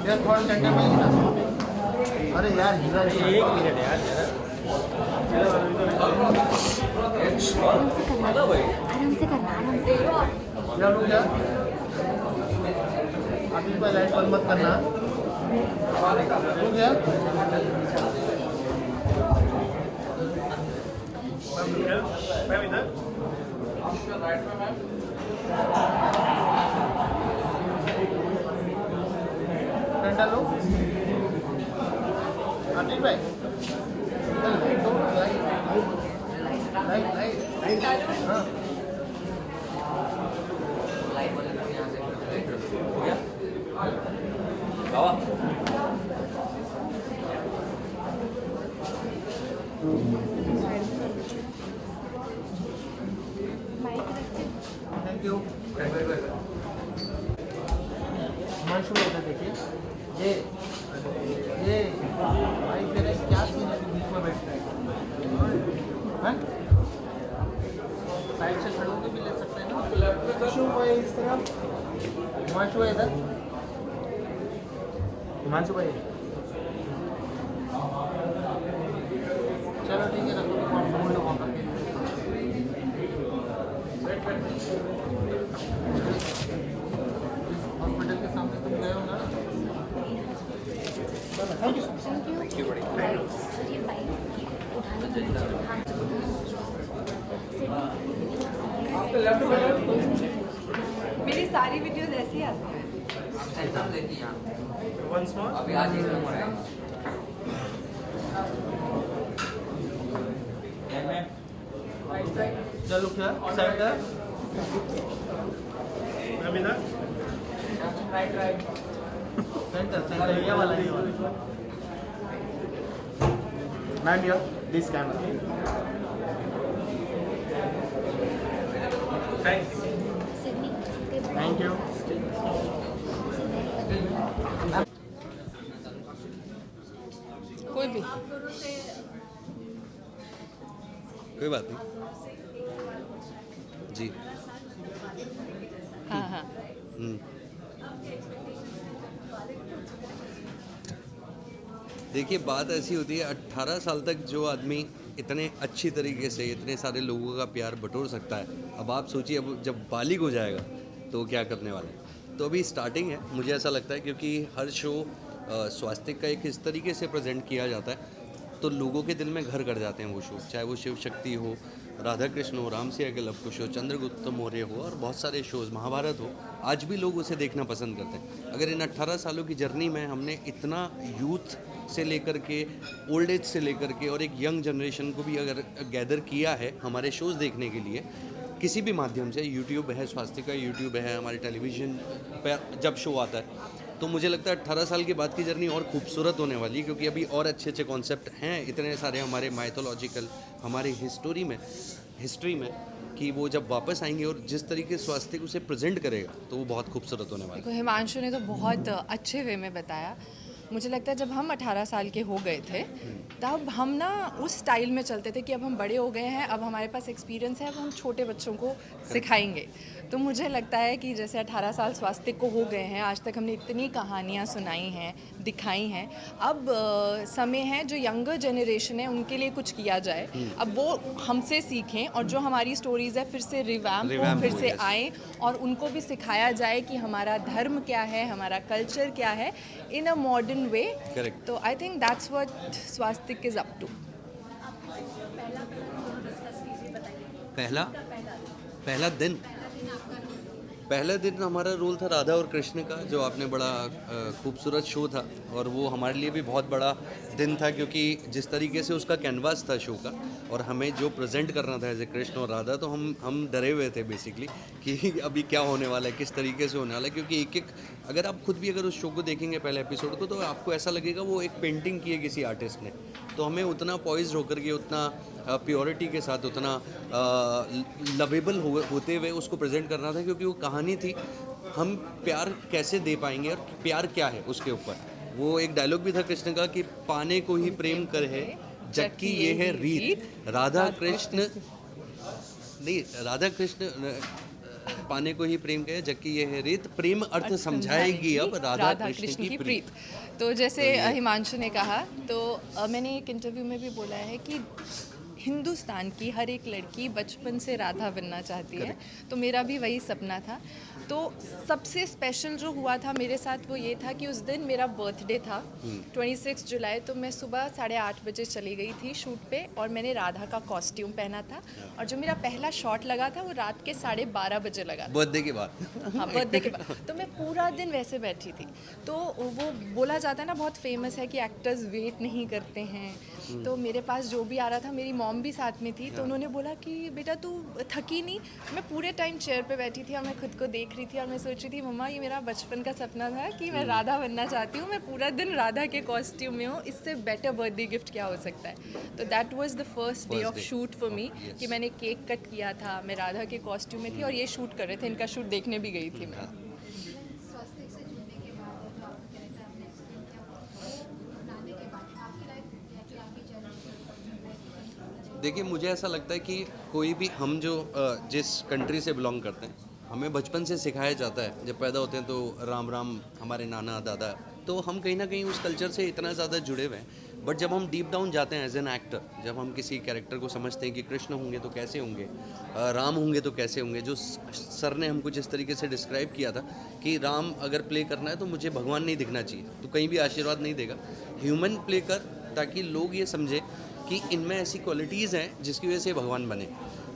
यार थोड़ा सेंटर में ही ना। अरे यार हीरा एक मिनट यार आराम से करना आराम से। क्या लोग यार अभी पर लाइट बंद मत करना। लोग यार मैम इधर सेंटर लो। आतिश भाई लाइट दो लाइट लाइट हाँ थैंक यू। हिमांशु बेटा देखिए ये भाई मेरा क्या सीन है बीच में बैठ रहा है साइड से खड़े होकर भी ले सकते हैं ना। हिमांशु भाई इस तरफ हिमांशु भाई इधर हिमांशु भाई चलो ठीक है रखो ढूंढ लो वहाँ पर हॉस्पिटल के सामने तुम गए हो ना। Thank you thank you sir ये बाइक उठाने मेरी सारी वीडियोस ऐसी आती हैं। वन स्मॉल अभी आज एक नंबर है। चलो क्या सेंटर मैम इधर सेंटर सेंटर ये वाला मैम यार this camera thanks Sydney thank you. कोई भी कोई बात नहीं जी। हाँ हाँ देखिए बात ऐसी होती है 18 साल तक जो आदमी इतने अच्छी तरीके से इतने सारे लोगों का प्यार बटोर सकता है, अब आप सोचिए अब जब बालिग हो जाएगा तो क्या करने वाला है। तो अभी स्टार्टिंग है मुझे ऐसा लगता है, क्योंकि हर शो स्वास्थ्य का एक इस तरीके से प्रेजेंट किया जाता है तो लोगों के दिल में घर कर जाते हैं वो शो, चाहे वो शिव शक्ति हो, राधा कृष्ण हो, राम सिया के लव कुश हो, चंद्रगुप्त मौर्य हो और बहुत सारे शोज़, महाभारत हो, आज भी लोग उसे देखना पसंद करते हैं। अगर इन 18 सालों की जर्नी में हमने इतना यूथ से लेकर के ओल्ड एज से लेकर के और एक यंग जनरेशन को भी अगर गैदर किया है हमारे शोज़ देखने के लिए किसी भी माध्यम से, यूट्यूब है, स्वास्थ्य का यूट्यूब है, हमारे टेलीविज़न पर जब शो आता है, तो मुझे लगता है 18 साल के बाद की जर्नी और खूबसूरत होने वाली है, क्योंकि अभी और अच्छे अच्छे कॉन्सेप्ट हैं इतने सारे हमारे माइथोलॉजिकल, हमारे हिस्ट्री में कि वो जब वापस आएंगे और जिस तरीके से स्वास्थ्य उसे प्रेजेंट करेगा तो वो बहुत खूबसूरत होने वाला है। देखो हिमांशु ने तो बहुत अच्छे वे में बताया। मुझे लगता है जब हम 18 साल के हो गए थे तब हम ना उस स्टाइल में चलते थे कि अब हम बड़े हो गए हैं, अब हमारे पास एक्सपीरियंस है, अब हम छोटे बच्चों को सिखाएंगे। तो मुझे लगता है कि जैसे 18 साल स्वास्थ्य को हो गए हैं, आज तक हमने इतनी कहानियाँ सुनाई हैं, दिखाई हैं, अब समय है जो यंगर जनरेशन है उनके लिए कुछ किया जाए। अब वो हमसे सीखें और जो हमारी स्टोरीज़ है फिर से रिवैम्प हो, फिर से आएँ और उनको भी सिखाया जाए कि हमारा धर्म क्या है, हमारा कल्चर क्या है, इन अ मॉडर्न वे। Correct. तो I think that's what Swastik is up to. पहला दिन हमारा रोल था राधा और कृष्ण का, जो आपने बड़ा खूबसूरत शो था और वो हमारे लिए भी बहुत बड़ा दिन था, क्योंकि जिस तरीके से उसका कैनवास था शो का और हमें जो प्रेजेंट करना था एज ए कृष्ण और राधा, तो हम डरे हुए थे बेसिकली कि अभी क्या होने वाला है, किस तरीके से होने वाला है, क्योंकि एक एक अगर आप खुद भी अगर उस शो को देखेंगे पहले एपिसोड को तो आपको ऐसा लगेगा वो एक पेंटिंग की है किसी आर्टिस्ट ने। तो हमें उतना पॉइज होकर के, उतना प्योरिटी के साथ, उतना लवेबल होते हुए उसको प्रेजेंट करना था, क्योंकि वो कहानी थी हम प्यार कैसे दे पाएंगे और प्यार क्या है उसके ऊपर। वो एक डायलॉग भी था कृष्ण का कि पाने को ही प्रेम कर है जबकि ये है रीत। राधा कृष्ण पाने को ही प्रेम कहे जबकि ये है रीत, प्रेम अर्थ समझाएगी अब राधा कृष्ण की प्रीत। तो जैसे हिमांशु ने कहा, तो मैंने एक इंटरव्यू में भी बोला है कि हिंदुस्तान की हर एक लड़की बचपन से राधा बनना चाहती है, तो मेरा भी वही सपना था। तो सबसे स्पेशल जो हुआ था मेरे साथ वो ये था कि उस दिन मेरा बर्थडे था 26 जुलाई, तो मैं सुबह 8:30 बजे चली गई थी शूट पे और मैंने राधा का कॉस्ट्यूम पहना था, और जो मेरा पहला शॉट लगा था वो रात के 12:30 बजे लगा था, बर्थडे के बाद। हाँ बर्थडे के बाद। तो मैं पूरा दिन वैसे बैठी थी। तो वो बोला जाता है ना, बहुत फेमस है कि एक्टर्स वेट नहीं करते हैं। तो मेरे पास जो भी आ रहा था, मेरी मॉम भी साथ में थी, तो उन्होंने बोला कि बेटा तू थकी नहीं। मैं पूरे टाइम चेयर पे बैठी थी और मैं खुद को देख रही थी और मैं सोच रही थी मम्मा ये मेरा बचपन का सपना था कि मैं राधा बनना चाहती हूँ, मैं पूरा दिन राधा के कॉस्ट्यूम में हूँ, इससे बेटर बर्थडे गिफ्ट क्या हो सकता है। तो that was the first day of shoot for me, कि मैंने केक कट किया था, मैं राधा के कॉस्ट्यूम में थी और ये शूट कर रहे थे, इनका शूट देखने भी गई थी मैं। देखिए मुझे ऐसा लगता है कि कोई भी हम जो जिस कंट्री से बिलोंग करते हैं, हमें बचपन से सिखाया जाता है, जब पैदा होते हैं तो राम राम हमारे नाना दादा, तो हम कहीं ना कहीं उस कल्चर से इतना ज़्यादा जुड़े हुए हैं। बट जब हम डीप डाउन जाते हैं एज एन एक्टर, जब हम किसी कैरेक्टर को समझते हैं कि कृष्ण होंगे तो कैसे होंगे, राम होंगे तो कैसे होंगे, जो सर ने हमको जिस तरीके से डिस्क्राइब किया था कि राम अगर प्ले करना है तो मुझे भगवान नहीं दिखना चाहिए, तो कहीं भी आशीर्वाद नहीं देगा, ह्यूमन प्ले कर, ताकि लोग ये समझे कि इनमें ऐसी क्वालिटीज़ हैं जिसकी वजह से भगवान बने।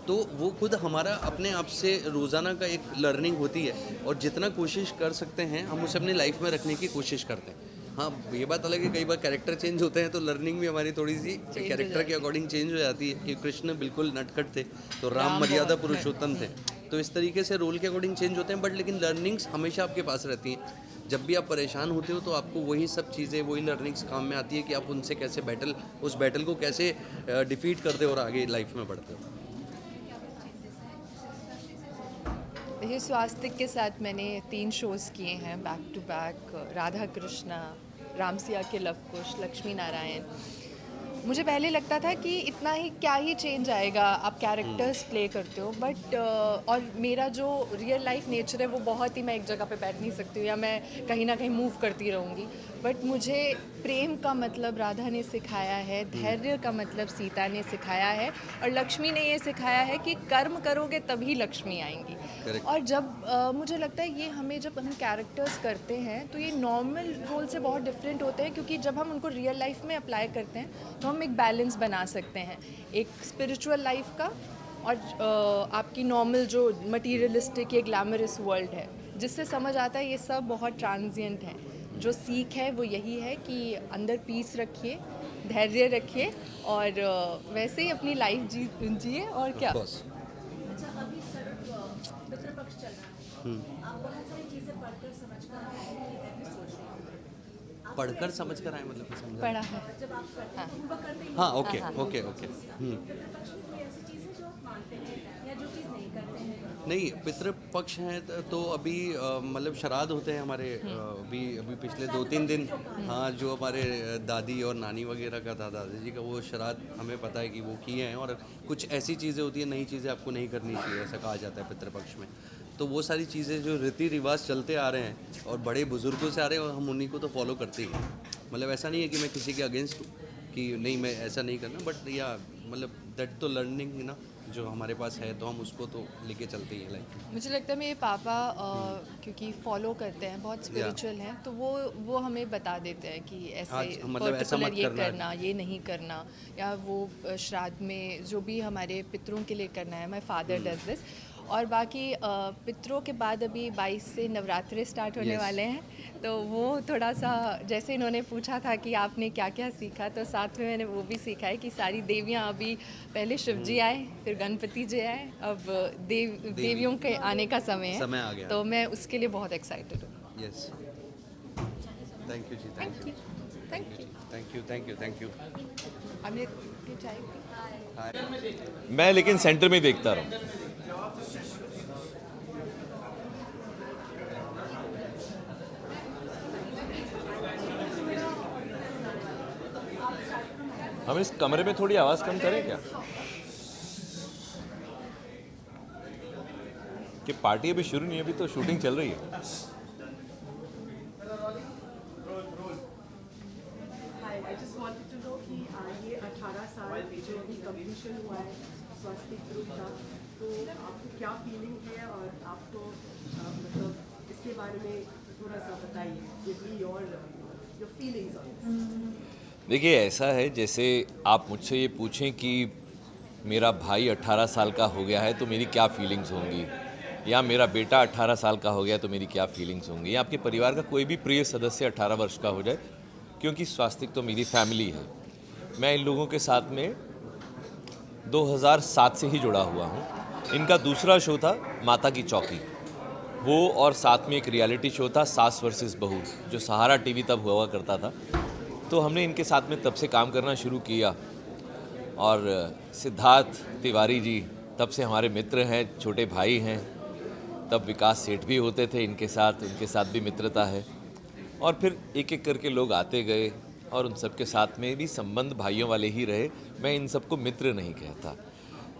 तो वो खुद हमारा अपने आप से रोज़ाना का एक लर्निंग होती है, और जितना कोशिश कर सकते हैं हम उसे अपनी लाइफ में रखने की कोशिश करते हैं। हाँ ये बात अलग है, कई बार कैरेक्टर चेंज होते हैं तो लर्निंग भी हमारी थोड़ी सी कैरेक्टर के अकॉर्डिंग चेंज हो जाती है, कि कृष्ण बिल्कुल नटखट थे तो राम मर्यादा पुरुषोत्तम थे, तो इस तरीके से रोल के अकॉर्डिंग चेंज होते हैं। बट लेकिन लर्निंग्स हमेशा आपके पास रहती हैं। जब भी आप परेशान होते हो तो आपको वही सब चीज़ें, वही लर्निंग्स काम में आती है कि आप उनसे कैसे उस बैटल को कैसे डिफीट करते हो और आगे लाइफ में बढ़ते हो। ये स्वास्तिक के साथ मैंने 3 शोज़ किए हैं back to back, Radha Krishna, Ramsiya के लव कुश, लक्ष्मी नारायण। मुझे पहले लगता था कि इतना ही क्या ही चेंज आएगा, आप कैरेक्टर्स प्ले करते हो, बट और मेरा जो रियल लाइफ नेचर है वो बहुत ही, मैं एक जगह पे बैठ नहीं सकती हूँ या मैं कहीं ना कहीं मूव करती रहूँगी। बट मुझे प्रेम का मतलब राधा ने सिखाया है, धैर्य का मतलब सीता ने सिखाया है, और लक्ष्मी ने ये सिखाया है कि कर्म करोगे तभी लक्ष्मी आएंगी। Correct. और जब मुझे लगता है ये हमें, जब हम कैरेक्टर्स करते हैं तो ये नॉर्मल रोल से बहुत डिफरेंट होते हैं, क्योंकि जब हम उनको रियल लाइफ में अप्लाई करते हैं तो हम एक बैलेंस बना सकते हैं, एक स्पिरिचुअल लाइफ का और आपकी नॉर्मल जो मटीरियलिस्टिक या ग्लैमरस वर्ल्ड है, जिससे समझ आता है ये सब बहुत ट्रांजिएंट है। जो सीख है वो यही है कि अंदर पीस रखिए, धैर्य रखिए और वैसे ही अपनी लाइफ जिए और क्या। अच्छा, अभी सर पितृपक्ष चल रहा है, आप बहुत सारी चीज़ें पढ़कर समझ कर आए हैं, मैं भी सोच रही हूँ पढ़कर समझ कर आए, मतलब समझा? पढ़ा है। जब आप करते हैं पूर्व करते हैं, हाँ ओके ओके ओके। पितृपक्ष में कोई ऐसी चीज़ है जो आप मानते हैं या जो चीज़ नहीं करते हैं? नहीं, पितृपक्ष हैं तो अभी मतलब श्राद्ध होते हैं हमारे, अभी पिछले 2-3 दिन, हाँ जो हमारे दादी और नानी वगैरह का था, दादाजी का, वो श्राद्ध हमें पता है कि वो किए हैं। और कुछ ऐसी चीज़ें होती हैं, नई चीज़ें आपको नहीं करनी चाहिए, ऐसा कहा जाता है पितृपक्ष में। तो वो सारी चीज़ें जो रीति रिवाज चलते आ रहे हैं और बड़े बुजुर्गों से आ रहे हैं, और हम उन्हीं को तो फॉलो करते ही हैं। मतलब ऐसा नहीं है कि मैं किसी के अगेंस्ट हूँ कि नहीं मैं ऐसा नहीं करना, बट या मतलब दैट तो लर्निंग ना जो हमारे पास है, तो हम उसको तो लेके चलते ही हैं लाइफ में। मुझे लगता है मेरे पापा क्योंकि फॉलो करते हैं, बहुत स्पिरिचुअल हैं, तो वो हमें बता देते हैं कि ऐसे मतलब ऐसा मत ये करना, ये नहीं करना, या वो श्राद्ध में जो भी हमारे पितरों के लिए करना है, माय फादर डज दिस। और बाकी पितरों के बाद अभी 22 से नवरात्रे स्टार्ट होने वाले हैं, तो वो थोड़ा सा, जैसे इन्होंने पूछा था कि आपने क्या क्या सीखा, तो साथ में मैंने वो भी सीखा है कि सारी देवियाँ, अभी पहले शिव जी आए, फिर गणपति जी आए, अब देवियों के आने का समय आ गया। तो मैं उसके लिए बहुत एक्साइटेड हूँ। यस, थैंक यू जी, thank you, thank you. Thank you, thank you, thank you. हमने ये चाय पी? मैं लेकिन सेंटर में देखता रहा। हम इस कमरे में थोड़ी आवाज़ कम करें क्या? कि पार्टी अभी शुरू नहीं है, अभी तो शूटिंग चल रही है। Hi, I just wanted to know कि ये 18 साल जो अभी कंप्लीशन हुआ है स्वास्तिक ग्रुप का, तो आपको क्या फीलिंग है और आपको मतलब इसके बारे में थोड़ा सा बताइए, give me your feelings on this. देखिए, ऐसा है जैसे आप मुझसे ये पूछें कि मेरा भाई 18 साल का हो गया है तो मेरी क्या फीलिंग्स होंगी, या मेरा बेटा 18 साल का हो गया तो मेरी क्या फीलिंग्स होंगी, या आपके परिवार का कोई भी प्रिय सदस्य 18 वर्ष का हो जाए, क्योंकि स्वास्तिक तो मेरी फैमिली है। मैं इन लोगों के साथ में 2007 से ही जुड़ा हुआ हूँ। इनका दूसरा शो था माता की चौकी, वो और साथ में एक रियलिटी शो था सास वर्सेस बहू, जो सहारा टीवी तब हुआ करता था। तो हमने इनके साथ में तब से काम करना शुरू किया, और सिद्धार्थ तिवारी जी तब से हमारे मित्र हैं, छोटे भाई हैं। तब विकास सेठ भी होते थे उनके साथ भी मित्रता है। और फिर एक एक करके लोग आते गए, और उन सब के साथ में भी संबंध भाइयों वाले ही रहे। मैं इन सबको मित्र नहीं कहता।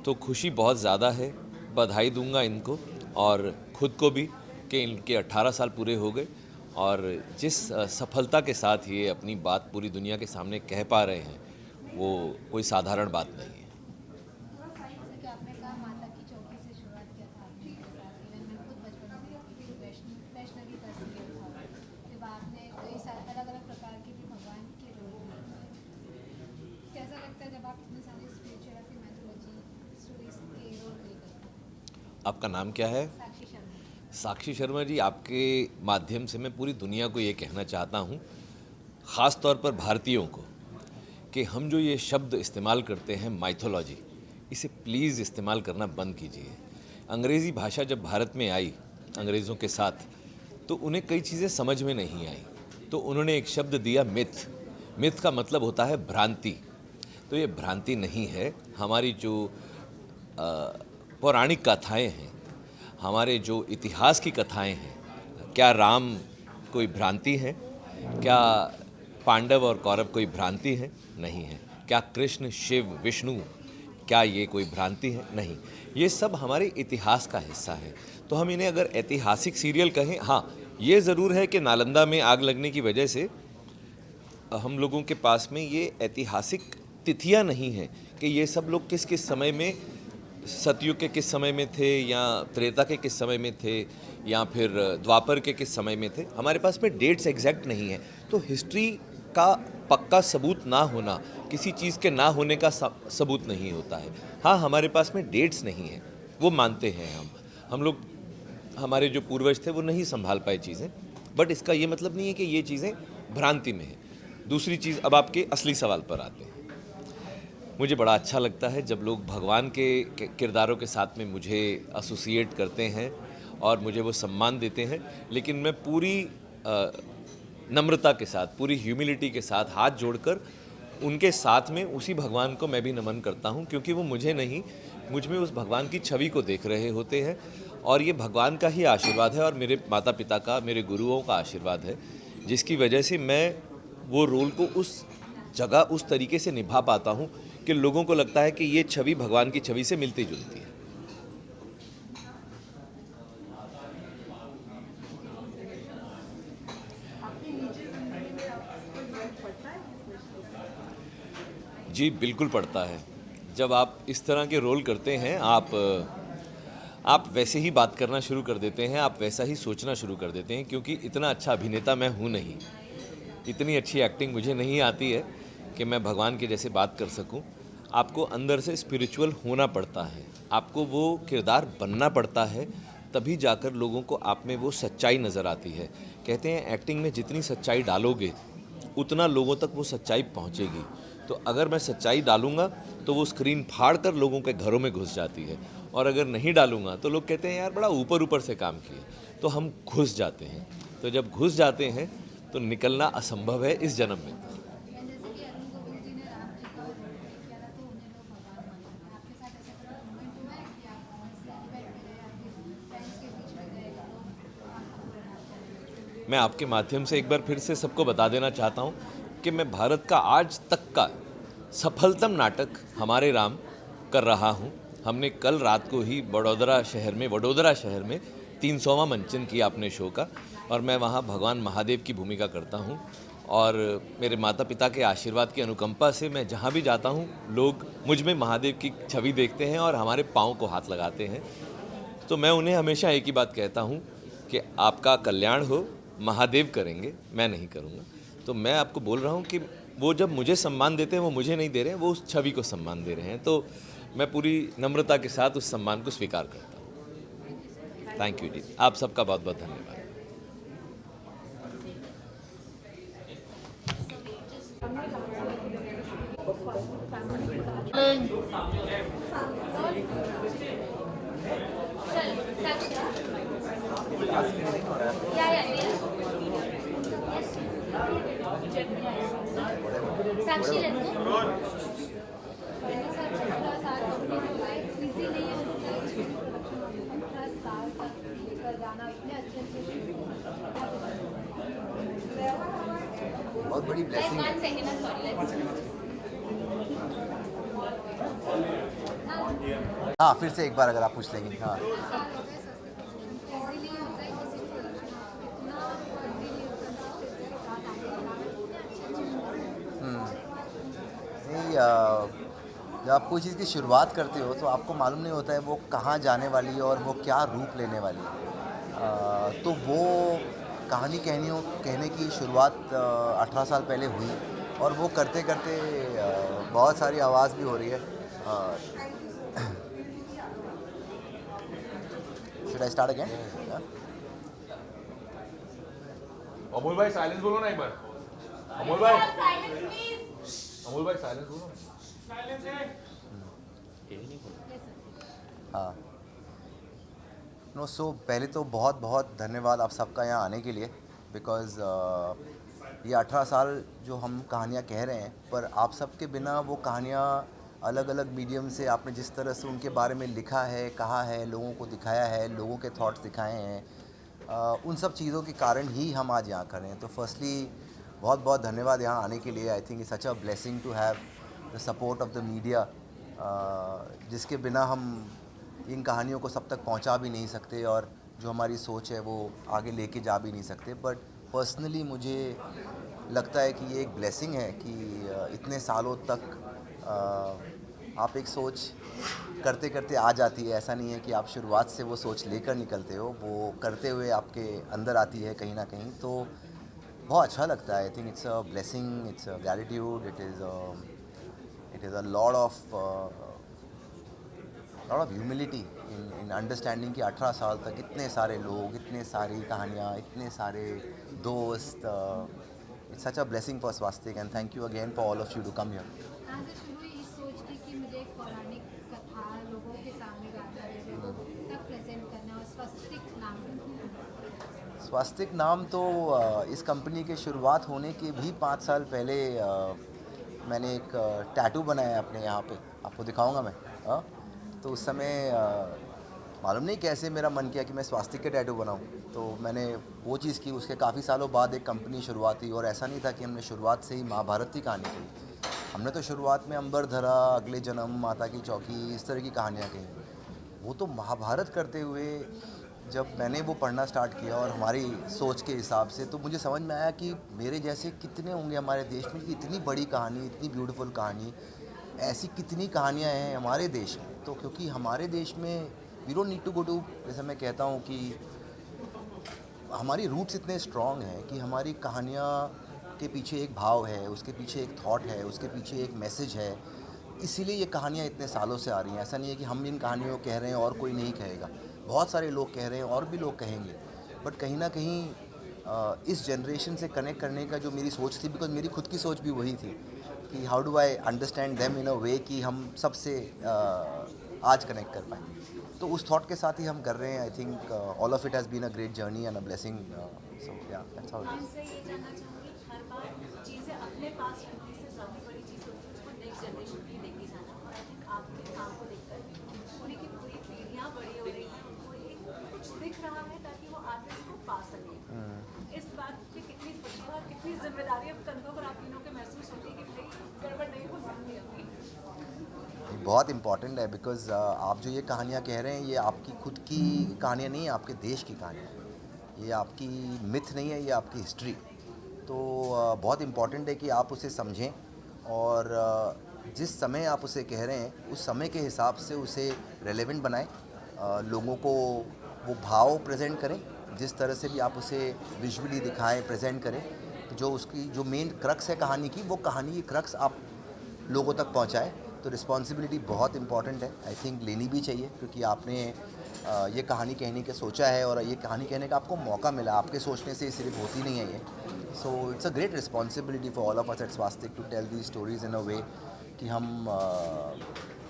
तो खुशी बहुत ज़्यादा है, बधाई दूंगा इनको और ख़ुद को भी कि इनके 18 साल पूरे हो गए, और जिस सफलता के साथ ये अपनी बात पूरी दुनिया के सामने कह पा रहे हैं, वो कोई साधारण बात नहीं है। कि आपने कहा माता की चौकी से शुरुआत किया था आपने के साथ, इवन मैं खुद बचपन में देखती थी, वैष्णवी का सीरियल था, फिर आपने कई सारे अलग अलग प्रकार के भी भगवान के रोल किए। कैसा लगता है जब आप इतने सारे स्पिरिचुअलिटी मैथोलॉजी स्टोरीज के रोल प्ले करते हैं? आपका नाम क्या है? साक्षी शर्मा। साक्षी शर्मा जी, आपके माध्यम से मैं पूरी दुनिया को ये कहना चाहता हूँ, ख़ास तौर पर भारतीयों को, कि हम जो ये शब्द इस्तेमाल करते हैं माइथोलॉजी, इसे प्लीज़ इस्तेमाल करना बंद कीजिए। अंग्रेज़ी भाषा जब भारत में आई अंग्रेज़ों के साथ, तो उन्हें कई चीज़ें समझ में नहीं आई, तो उन्होंने एक शब्द दिया मिथ। मिथ का मतलब होता है भ्रांति। तो ये भ्रांति नहीं है। हमारी जो पौराणिक कथाएँ हैं, हमारे जो इतिहास की कथाएँ हैं, क्या राम कोई भ्रांति है? क्या पांडव और कौरव कोई भ्रांति है? नहीं है। क्या कृष्ण, शिव, विष्णु, क्या ये कोई भ्रांति है? नहीं। ये सब हमारे इतिहास का हिस्सा है। तो हम इन्हें अगर ऐतिहासिक सीरियल कहें, हाँ, ये ज़रूर है कि नालंदा में आग लगने की वजह से हम लोगों के पास में ये ऐतिहासिक तिथियां नहीं हैं कि ये सब लोग किस किस समय में, सतयुग के किस समय में थे, या त्रेता के किस समय में थे, या फिर द्वापर के किस समय में थे। हमारे पास में डेट्स एग्जैक्ट नहीं है। तो हिस्ट्री का पक्का सबूत ना होना किसी चीज़ के ना होने का सबूत नहीं होता है। हाँ, हमारे पास में डेट्स नहीं है, वो मानते हैं हम लोग, हमारे जो पूर्वज थे वो नहीं संभाल पाए चीज़ें, बट इसका ये मतलब नहीं है कि ये चीज़ें भ्रांति में है। दूसरी चीज़, अब आपके असली सवाल पर आते हैं। मुझे बड़ा अच्छा लगता है जब लोग भगवान के किरदारों के साथ में मुझे एसोसिएट करते हैं और मुझे वो सम्मान देते हैं, लेकिन मैं पूरी नम्रता के साथ, पूरी ह्यूमिलिटी के साथ हाथ जोड़कर उनके साथ में उसी भगवान को मैं भी नमन करता हूँ, क्योंकि वो मुझे नहीं, मुझ में उस भगवान की छवि को देख रहे होते हैं। और ये भगवान का ही आशीर्वाद है और मेरे माता पिता का, मेरे गुरुओं का आशीर्वाद है, जिसकी वजह से मैं वो रोल को उस जगह उस तरीके से निभा पाता हूँ कि लोगों को लगता है कि ये छवि भगवान की छवि से मिलती जुलती है। जी बिल्कुल पड़ता है। जब आप इस तरह के रोल करते हैं, आप वैसे ही बात करना शुरू कर देते हैं, आप वैसा ही सोचना शुरू कर देते हैं, क्योंकि इतना अच्छा अभिनेता मैं हूँ नहीं, इतनी अच्छी एक्टिंग मुझे नहीं आती है कि मैं भगवान के जैसे बात कर सकूं। आपको अंदर से स्पिरिचुअल होना पड़ता है, आपको वो किरदार बनना पड़ता है, तभी जाकर लोगों को आप में वो सच्चाई नज़र आती है। कहते हैं एक्टिंग में जितनी सच्चाई डालोगे उतना लोगों तक वो सच्चाई पहुंचेगी। तो अगर मैं सच्चाई डालूंगा तो वो स्क्रीन फाड़ कर लोगों के घरों में घुस जाती है, और अगर नहीं डालूंगा तो लोग कहते हैं यार बड़ा ऊपर ऊपर से काम किए, तो हम घुस जाते हैं। तो जब घुस जाते हैं तो निकलना असंभव है इस जन्म में। जैसे कि अरुण गोविल जी ने राम जी का रोल प्ले किया था, तो उन्हें लोग भगवान मानते हैं। आपके साथ ऐसा कोई मोमेंट हुआ है कि आप ऑन सेट पे गए, आपके फ्रेंड्स के बीच में गए, लोग आपको बनाते हैं? मैं आपके माध्यम से एक बार फिर से सबको बता देना चाहता हूँ कि मैं भारत का आज तक का सफलतम नाटक हमारे राम कर रहा हूँ, हमने कल रात को ही वडोदरा शहर में 300वां मंचन किया अपने शो का, और मैं वहाँ भगवान महादेव की भूमिका करता हूँ। और मेरे माता पिता के आशीर्वाद की अनुकंपा से मैं जहाँ भी जाता हूँ लोग मुझ में महादेव की छवि देखते हैं और हमारे पाँव को हाथ लगाते हैं। तो मैं उन्हें हमेशा एक ही बात कहता हूँ कि आपका कल्याण हो, महादेव करेंगे, मैं नहीं करूँगा। तो मैं आपको बोल रहा हूँ कि वो जब मुझे सम्मान देते हैं वो मुझे नहीं दे रहे हैं, वो उस छवि को सम्मान दे रहे हैं। तो मैं पूरी नम्रता के साथ उस सम्मान को स्वीकार करता हूँ। थैंक यू जी, आप सबका बहुत बहुत धन्यवाद। साक्षी लेट्स गो। मैंने सर 15 साल इजी नहीं है, साल तक लेकर जाना इतने अच्छे बहुत बड़ी ब्लेसिंग है। हाँ, फिर से एक बार अगर आप पूछ लेंगे। हाँ, नहीं, जब आप कोई चीज़ की शुरुआत करते हो तो आपको मालूम नहीं होता है वो कहाँ जाने वाली है और वो क्या रूप लेने वाली है। तो वो कहानी कहने की शुरुआत 18 साल पहले हुई, और वो करते करते बहुत सारी आवाज़ भी हो रही है। Should I start again? Amol भाई साइलेंस बोलो ना एक बार। अमोल भाई साइलेंस बोलो। हाँ, नो, सो पहले तो बहुत बहुत धन्यवाद आप सबका यहाँ आने के लिए, बिकॉज़ ये 18 साल जो हम कहानियाँ कह रहे हैं, पर आप सब के बिना वो कहानियाँ अलग अलग मीडियम से आपने जिस तरह से उनके बारे में लिखा है, कहा है, लोगों को दिखाया है, लोगों के थॉट्स दिखाए हैं, उन सब चीज़ों के कारण ही हम आज यहाँ खड़े हैं। तो फर्स्टली बहुत बहुत धन्यवाद यहाँ आने के लिए। I think it's such a blessing to have the support of the media, जिसके बिना हम इन कहानियों को सब तक पहुंचा भी नहीं सकते और जो हमारी सोच है वो आगे लेके जा भी नहीं सकते। बट पर्सनली मुझे लगता है कि ये एक ब्लेसिंग है कि इतने सालों तक आप एक सोच करते करते आ जाती है। ऐसा नहीं है कि आप शुरुआत से वो सोच लेकर निकलते हो, वो करते हुए आपके अंदर आती है कहीं ना कहीं। तो बहुत अच्छा लगता है। I think it's a blessing, it's a gratitude, it is a lot of humility in understanding कि 18 साल तक इतने सारे लोग, इतने सारी कहानियाँ, इतने सारे दोस्त, it's such a blessing for Swastik, and thank you again for all of you to come here. कहाँ से शुरू हुई इस सोच की कि मुझे एक पौराणिक कथा लोगों के सामने लाना है, लोगों तक प्रेजेंट करना, और स्वस्तिक नाम? स्वास्तिक नाम तो इस कंपनी के शुरुआत होने के भी 5 साल पहले मैंने एक टैटू बनाया अपने यहाँ पे, आपको दिखाऊंगा मैं। तो उस समय मालूम नहीं कैसे मेरा मन किया कि मैं स्वास्तिक के टैटू बनाऊं, तो मैंने वो चीज़ की। उसके काफ़ी सालों बाद एक कंपनी शुरुआत हुई, और ऐसा नहीं था कि हमने शुरुआत से ही महाभारत की कहानी कही। हमने तो शुरुआत में अंबर धरा, अगले जन्म, माता की चौकी, इस तरह की कहानियाँ कही। वो तो महाभारत करते हुए जब मैंने वो पढ़ना स्टार्ट किया और हमारी सोच के हिसाब से, तो मुझे समझ में आया कि मेरे जैसे कितने होंगे हमारे देश में कि इतनी बड़ी कहानी, इतनी ब्यूटीफुल कहानी, ऐसी कितनी कहानियाँ हैं हमारे देश में। तो क्योंकि हमारे देश में we don't need to go to, जैसे मैं कहता हूँ कि हमारी रूट्स इतने स्ट्रॉन्ग हैं कि हमारी कहानियाँ के पीछे एक भाव है, उसके पीछे एक थॉट है, उसके पीछे एक मैसेज है। इसीलिए ये कहानियाँ इतने सालों से आ रही हैं। ऐसा नहीं है कि हम इन कहानियों को कह रहे हैं और कोई नहीं कहेगा, बहुत सारे लोग कह रहे हैं और भी लोग कहेंगे। बट कहीं ना कहीं इस जनरेशन से कनेक्ट करने का जो मेरी सोच थी, बिकॉज मेरी खुद की सोच भी वही थी कि how do I understand them in a way कि हम सबसे आज कनेक्ट कर पाएँ। तो उस थॉट के साथ ही हम कर रहे हैं। I think all of it has been a great journey and a blessing. So yeah that's how it is. आपसे ये जानना चाहूँगी, हर बार चीज़ें अपने पास रखने से ज़्यादा बड़ी चीज़ होती है उसको नेक्स्ट जनरेशन के लिए लेके जाना। और आई थिंक आपके काम को देखकर पूरी की पूरी पीढ़ियाँ बड़ी हो रही हैं, उनको एक कुछ दिख रहा है ताकि वो आगे उसको पा सकें। इस बात की कितनी खुशी और कितनी जिम्मेदारी अब कंधों पर आप तीनों के महसूस होती है कि भाई गड़बड़ नहीं हो सकती अभी? बहुत इम्पॉर्टेंट है बिकॉज़ आप जो ये कहानियाँ कह रहे हैं ये आपकी खुद की कहानियाँ नहीं है, आपके देश की कहानियाँ हैं। ये आपकी मिथ नहीं है, ये आपकी हिस्ट्री। तो बहुत इम्पॉर्टेंट है कि आप उसे समझें और जिस समय आप उसे कह रहे हैं उस समय के हिसाब से उसे रेलेवेंट बनाएं, लोगों को वो भाव प्रेजेंट करें, जिस तरह से भी आप उसे विजुअली दिखाएं, प्रेजेंट करें, तो जो उसकी जो मेन क्रक्स है कहानी की, वो कहानी की क्रक्स आप लोगों तक पहुंचाएं। तो रिस्पॉन्सिबिलिटी बहुत इंपॉर्टेंट है, आई थिंक लेनी भी चाहिए, क्योंकि आपने ये कहानी कहने का सोचा है और ये कहानी कहने का आपको मौका मिला। आपके सोचने से सिर्फ होती नहीं है ये। So it's a great responsibility for all of us at Swastik to tell the stories in a way कि हम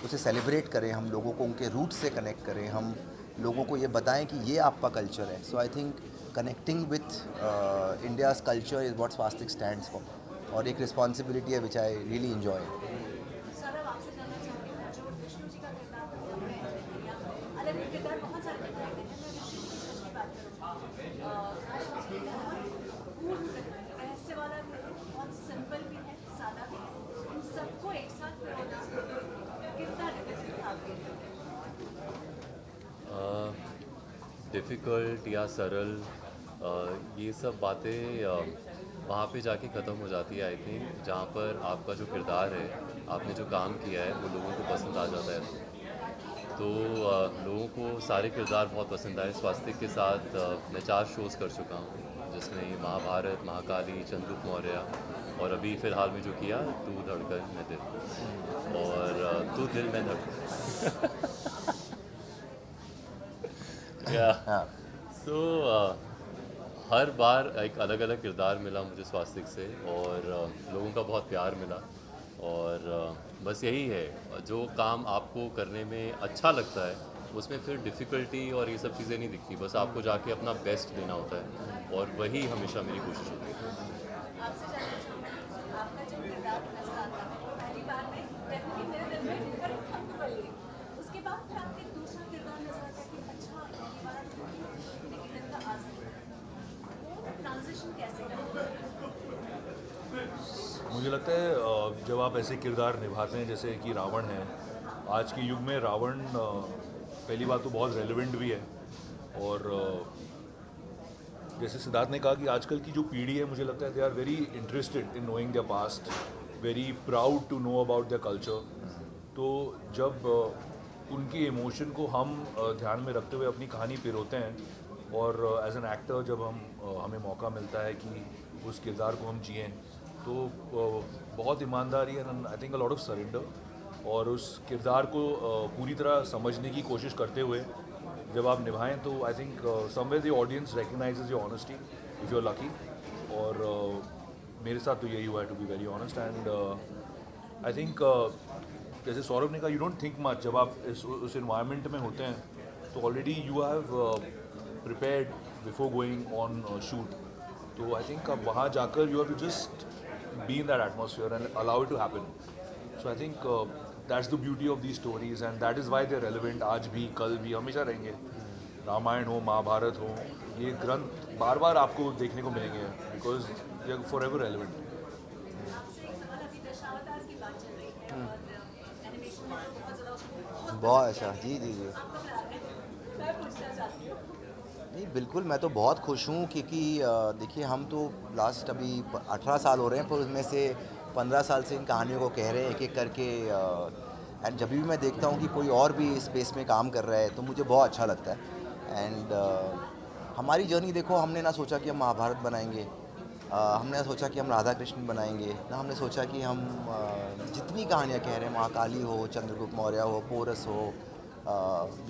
उसे सेलिब्रेट करें, हम लोगों को उनके रूट से कनेक्ट करें, हम लोगों को ये बताएं कि ये आपका कल्चर है। So I think connecting with India's culture is what Swastik stands for, और एक रिस्पॉन्सिबिलिटी है which I really enjoy. Sir, अब आपसे जानना चाहूँगी जो विष्णु जी का किरदार है या अलग किरदार बहुत सारे दिखाए गए हैं, मैं विष्णु जी की सच की बात करूँगी, रहस्य वाला भी है, बहुत सिंपल भी है, सादा भी है, इन सबको एक साथ पिरोना कितना डिफिकल्ट था आपके लिए? डिफ़िकल्ट या सरल, ये सब बातें वहाँ पे जाके ख़त्म हो जाती है आई थिंक, जहाँ पर आपका जो किरदार है, आपने जो काम किया है वो लोगों को पसंद आ जाता है। तो लोगों को सारे किरदार बहुत पसंद आए। स्वास्तिक के साथ मैं 4 शोज़ कर चुका हूँ, जिसमें महाभारत, महाकाली, चंद्रगुप्त मौर्य और अभी फ़िलहाल में जो किया तू धड़कन मैं दिल, और तू दिल में धड़कन। सो हर बार एक अलग अलग किरदार मिला मुझे स्वास्तिक से, और लोगों का बहुत प्यार मिला, और बस यही है, जो काम आपको करने में अच्छा लगता है उसमें फिर डिफ़िकल्टी और ये सब चीज़ें नहीं दिखती, बस आपको जाके अपना बेस्ट देना होता है, और वही हमेशा मेरी कोशिश होती है। आपसे जानना चाहूँगी, आपका जो किरदार नजर आता है वो पहली बार में डेफिनेटली मेरे दिल में एक खंड बन गई, उसके बाद फिर आपका एक दूसरा किरदार नजर आता है कि अच्छा ये वाला लेकिन इनका आ सकता है, वो ट्रांजिशन कैसे करें? मुझे लगता है जब आप ऐसे किरदार निभाते हैं जैसे कि रावण है, आज के युग में रावण पहली बात तो बहुत रेलेवेंट भी है, और जैसे सिद्धार्थ ने कहा कि आजकल की जो पीढ़ी है, मुझे लगता है they are very interested in knowing their past, very proud to know about their culture. तो जब उनके इमोशन को हम ध्यान में रखते हुए अपनी कहानी पिरोते हैं, और एज एन एक्टर जब हमें मौका मिलता है कि उस किरदार को हम जिएं, तो बहुत ईमानदारी and I think a lot of surrender, और उस किरदार को पूरी तरह समझने की कोशिश करते हुए जब आप निभाएं, तो I think somewhere the audience recognises your honesty if you are lucky. और मेरे साथ तो यही हुआ है, to be very honest, and I think जैसे सौरभ ने कहा, यू डोंट थिंक मच जब आप उस इन्वायरमेंट में होते हैं, तो already you have prepared before going on shoot. तो आई थिंक अब वहाँ जाकर you have to just be in that atmosphere and allow it to happen. So I think that's the beauty of these stories, and that is why they're relevant. आज भी, कल भी, हमेशा रहेंगे। रामायण हो, महाभारत हो, ये ग्रंथ बार बार आपको देखने को मिलेंगे, because they are forever relevant. आपसे एक सवाल, अभी दशावतार की बात चल रही है और एनिमेशन में तो बहुत ज़्यादा उसको बहुत अच्छा, जी जी जी। आपका क्या है? मैं पूछना चाहती हूँ। नहीं बिल्कुल, मैं तो बहुत खुश हूँ, क्योंकि देखिए हम तो लास्ट अभी 18 साल हो रहे हैं, पर उसमें से 15 साल से इन कहानियों को कह रहे हैं एक एक करके, एंड जब भी मैं देखता हूँ कि कोई और भी इस स्पेस में काम कर रहा है तो मुझे बहुत अच्छा लगता है। एंड हमारी जर्नी देखो, हमने ना सोचा कि हम महाभारत बनाएंगे, हमने ना सोचा कि हम राधा कृष्ण बनाएंगे, ना हमने सोचा कि हम जितनी कहानियाँ कह रहे हैं, महाकाली हो, चंद्रगुप्त मौर्य हो, पोरस हो,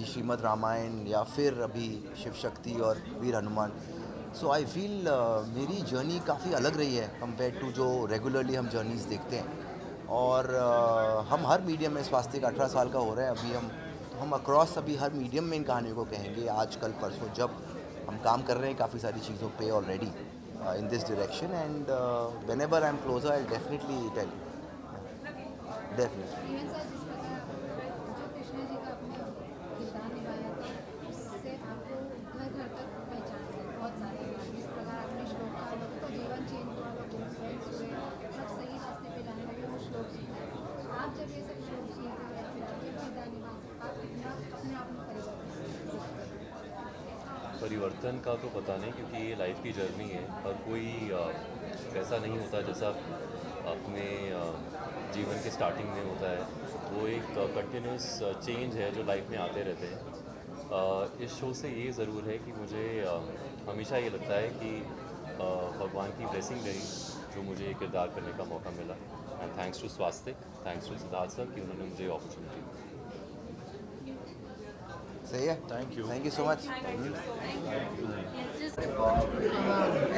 श्रीमद् रामायण, या फिर अभी शिव शक्ति और वीर हनुमान। सो आई फील मेरी जर्नी काफ़ी अलग रही है कंपेयर टू जो रेगुलरली हम जर्नीज़ देखते हैं, और हम हर मीडियम में, स्वास्तिक 18 साल का हो रहा है अभी, हम अक्रॉस अभी हर मीडियम में इन कहानियों को कहेंगे, आज कल परसों, जब हम काम कर रहे हैं काफ़ी सारी चीज़ों पे already in this direction, and whenever I am closer I definitely tell definitely. Even sir, जिस प्रकार जो कृष्ण जी का अपने किरदार निभाया था, उससे आपको घर घर तक पहचान है बहुत सारे बार, जिस प्रकार आपने श्लोक का लोगों का जीवन चेंज हुआ, लोग इन्फ्लुएंस हुए और सही रास्ते पे जाने लगे वो श्लोक सीखे। आप जब ये सब श्लोक सीख रहे थे अपने आप में परिवर्तन का तो पता नहीं, क्योंकि ये लाइफ की जर्नी है। हर कोई ऐसा नहीं होता जैसा अपने जीवन के स्टार्टिंग में होता है। वो एक कंटिन्यूस चेंज है जो लाइफ में आते रहते हैं। इस शो से ये ज़रूर है कि मुझे हमेशा ये लगता है कि भगवान की ब्लेसिंग रही जो मुझे ये किरदार करने का मौका मिला। And thanks to Swastik, thanks to Siddharth sir कि उन्होंने मुझे अपॉर्चुनिटी दी। सही है, थैंक यू सो मच।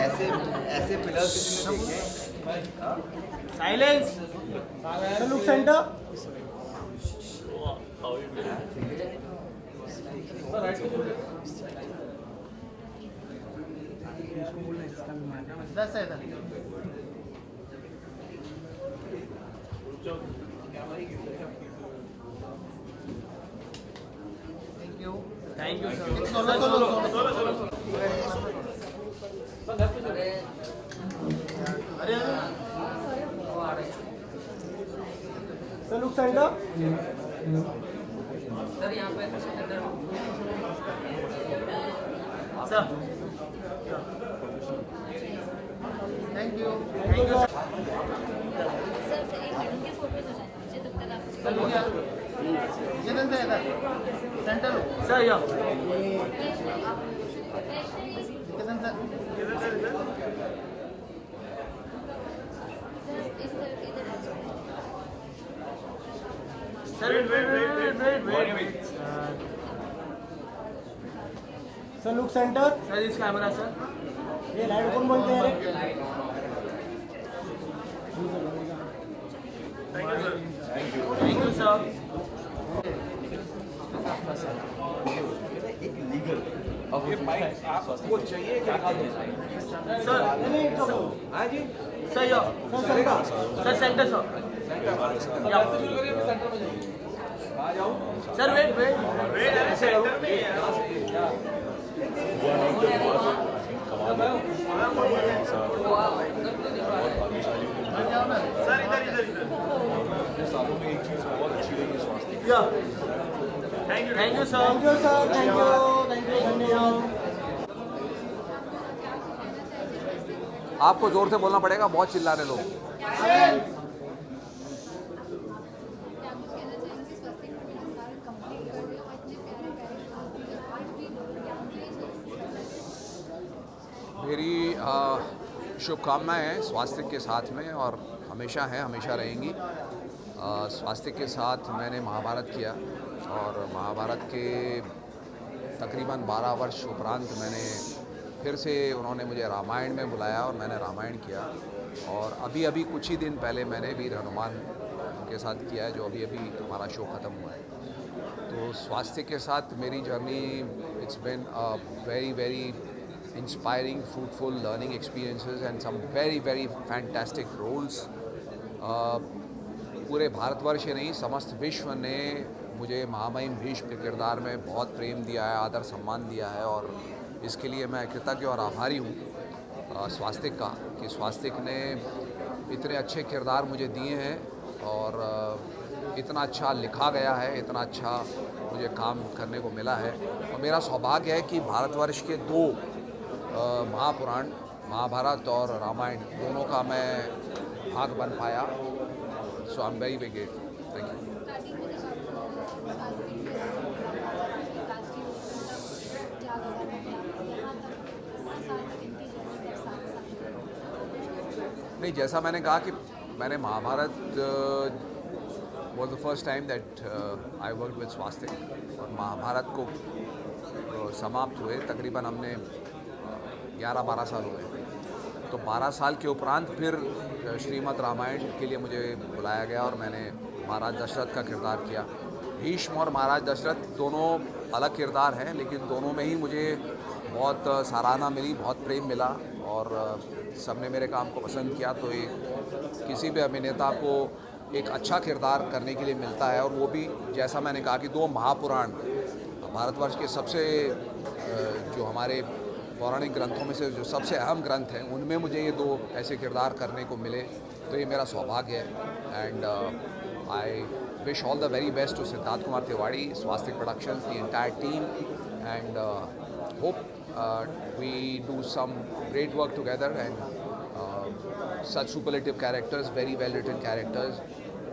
ऐसे ऐसे पिलर्स किसी ने देखे? साइलेंस। Look centre. दस है इधर। Thank you sir. सोलो। अरे सर लुक सेंटर। सर यहाँ पे सर थैंक यू सर एक मैडम के फोटोज हो जाएंगे जब तक आप चलो क्या इधर से इधर सेंटर सर या किधर से sir wait sir look centre. Sir इस कैमरा सर। ये लाइट कौन बोलते हैं? Thank you sir. आपको चाहिए क्या सर हाँ जी सर यो sir centre sir wait centre में सर इधर सालों में एक चीज़ बहुत अच्छी लगी स्वास्थ्य। Thank you sir. Thank you. आपको जोर से बोलना पड़ेगा, बहुत चिल्ला रहे लोग। मेरी शुभकामनाएं हैं स्वास्थ्य के साथ में और हमेशा हैं, हमेशा रहेंगी। स्वास्थ्य के साथ मैंने महाभारत किया और महाभारत के तकरीबन 12 वर्ष उपरांत मैंने फिर से उन्होंने मुझे रामायण में बुलाया और मैंने रामायण किया। और अभी कुछ ही दिन पहले मैंने वीर हनुमान के साथ किया है, जो अभी हमारा शो ख़त्म हुआ है। तो स्वास्थ्य के साथ मेरी journey it's been very inspiring, fruitful learning experiences and some very fantastic roles. पूरे भारतवर्ष ही नहीं, समस्त विश्व ने मुझे महामहिम भीष्म के किरदार में बहुत प्रेम दिया है, आदर सम्मान दिया है और इसके लिए मैं कृतज्ञ और आभारी हूँ स्वास्तिक का कि स्वास्तिक ने इतने अच्छे किरदार मुझे दिए हैं और इतना अच्छा लिखा गया है, इतना अच्छा मुझे काम करने को मिला है। और मेरा सौभाग्य है कि भारतवर्ष के 2 महापुराण महाभारत और रामायण दोनों का मैं भाग बन पाया। So I am very grateful. Thank you. नहीं, जैसा मैंने कहा कि मैंने Mahabharat was the first time that I work with Swastik और महाभारत को समाप्त हुए तकरीबन हमने 11-12 साल हुए। तो 12 साल के उपरांत फिर श्रीमद् रामायण के लिए मुझे बुलाया गया और मैंने महाराज दशरथ का किरदार किया। भीष्म और महाराज दशरथ दोनों अलग किरदार हैं, लेकिन दोनों में ही मुझे बहुत सराहना मिली, बहुत प्रेम मिला और सबने मेरे काम को पसंद किया। तो एक किसी भी अभिनेता को एक अच्छा किरदार करने के लिए मिलता है और वो भी जैसा मैंने कहा कि 2 महापुराण भारतवर्ष के सबसे जो हमारे पौराणिक ग्रंथों में से जो सबसे अहम ग्रंथ हैं उनमें मुझे ये 2 ऐसे किरदार करने को मिले, तो ये मेरा सौभाग्य है। And I wish all the very best to Siddharth Kumar Tiwari, Swastik Productions, the entire team, and hope we do some great work together and such superlative characters, very well written characters,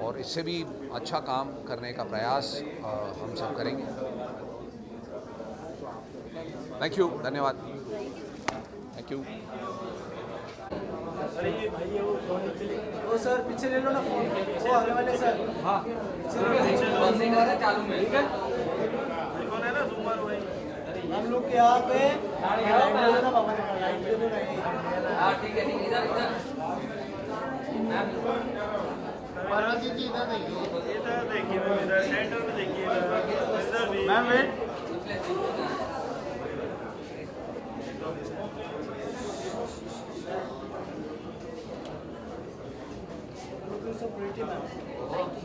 और इससे भी अच्छा काम करने का प्रयास हम सब करेंगे. थैंक यू, धन्यवाद. Thank you. वो सर पीछे ले लो ना फोन, वो आने वाले सर. हाँ चालू में ठीक है. आईफोन है ना, जूमर वही. हम लोग के यहाँ पे लाइट दे दो ना बाबा, लाइट दे दो ना. हाँ ठीक है, इधर इधर जी इधर देखिए, इधर देखिए मैम, इधर सेंटर में देखिए, इधर भी मैम वेट.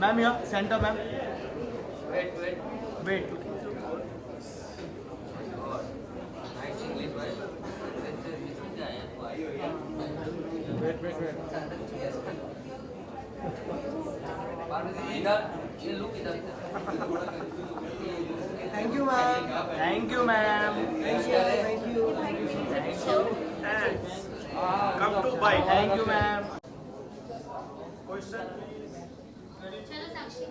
मैम यहाँ centre ma'am. Wait wait wait. Thank you ma'am. Thank you ma'am. Thank you. Come to bye. Thank you ma'am. Question चलो Sakshi.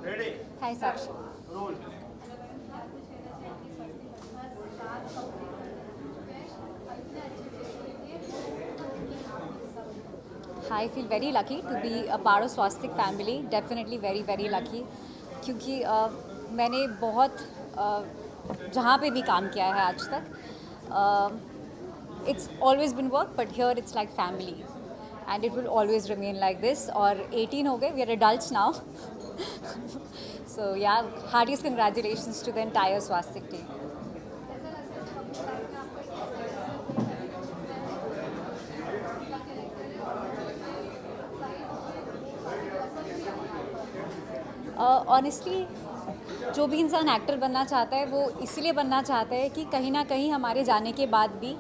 Ready. Hi Sakshi. Roll. I feel very lucky to be a part of Swastik family. Definitely very very lucky. क्योंकि मैंने बहुत जहाँ पे भी काम किया है आज तक, it's always been work, but here it's like family, and it will always remain like this. और 18 हो गए, we are adults now. So yeah, heartiest congratulations to the entire Swastik team. Honestly जो भी इंसान एक्टर बनना चाहता है वो इसलिए बनना चाहता है कि कहीं ना कहीं हमारे जाने के बाद भी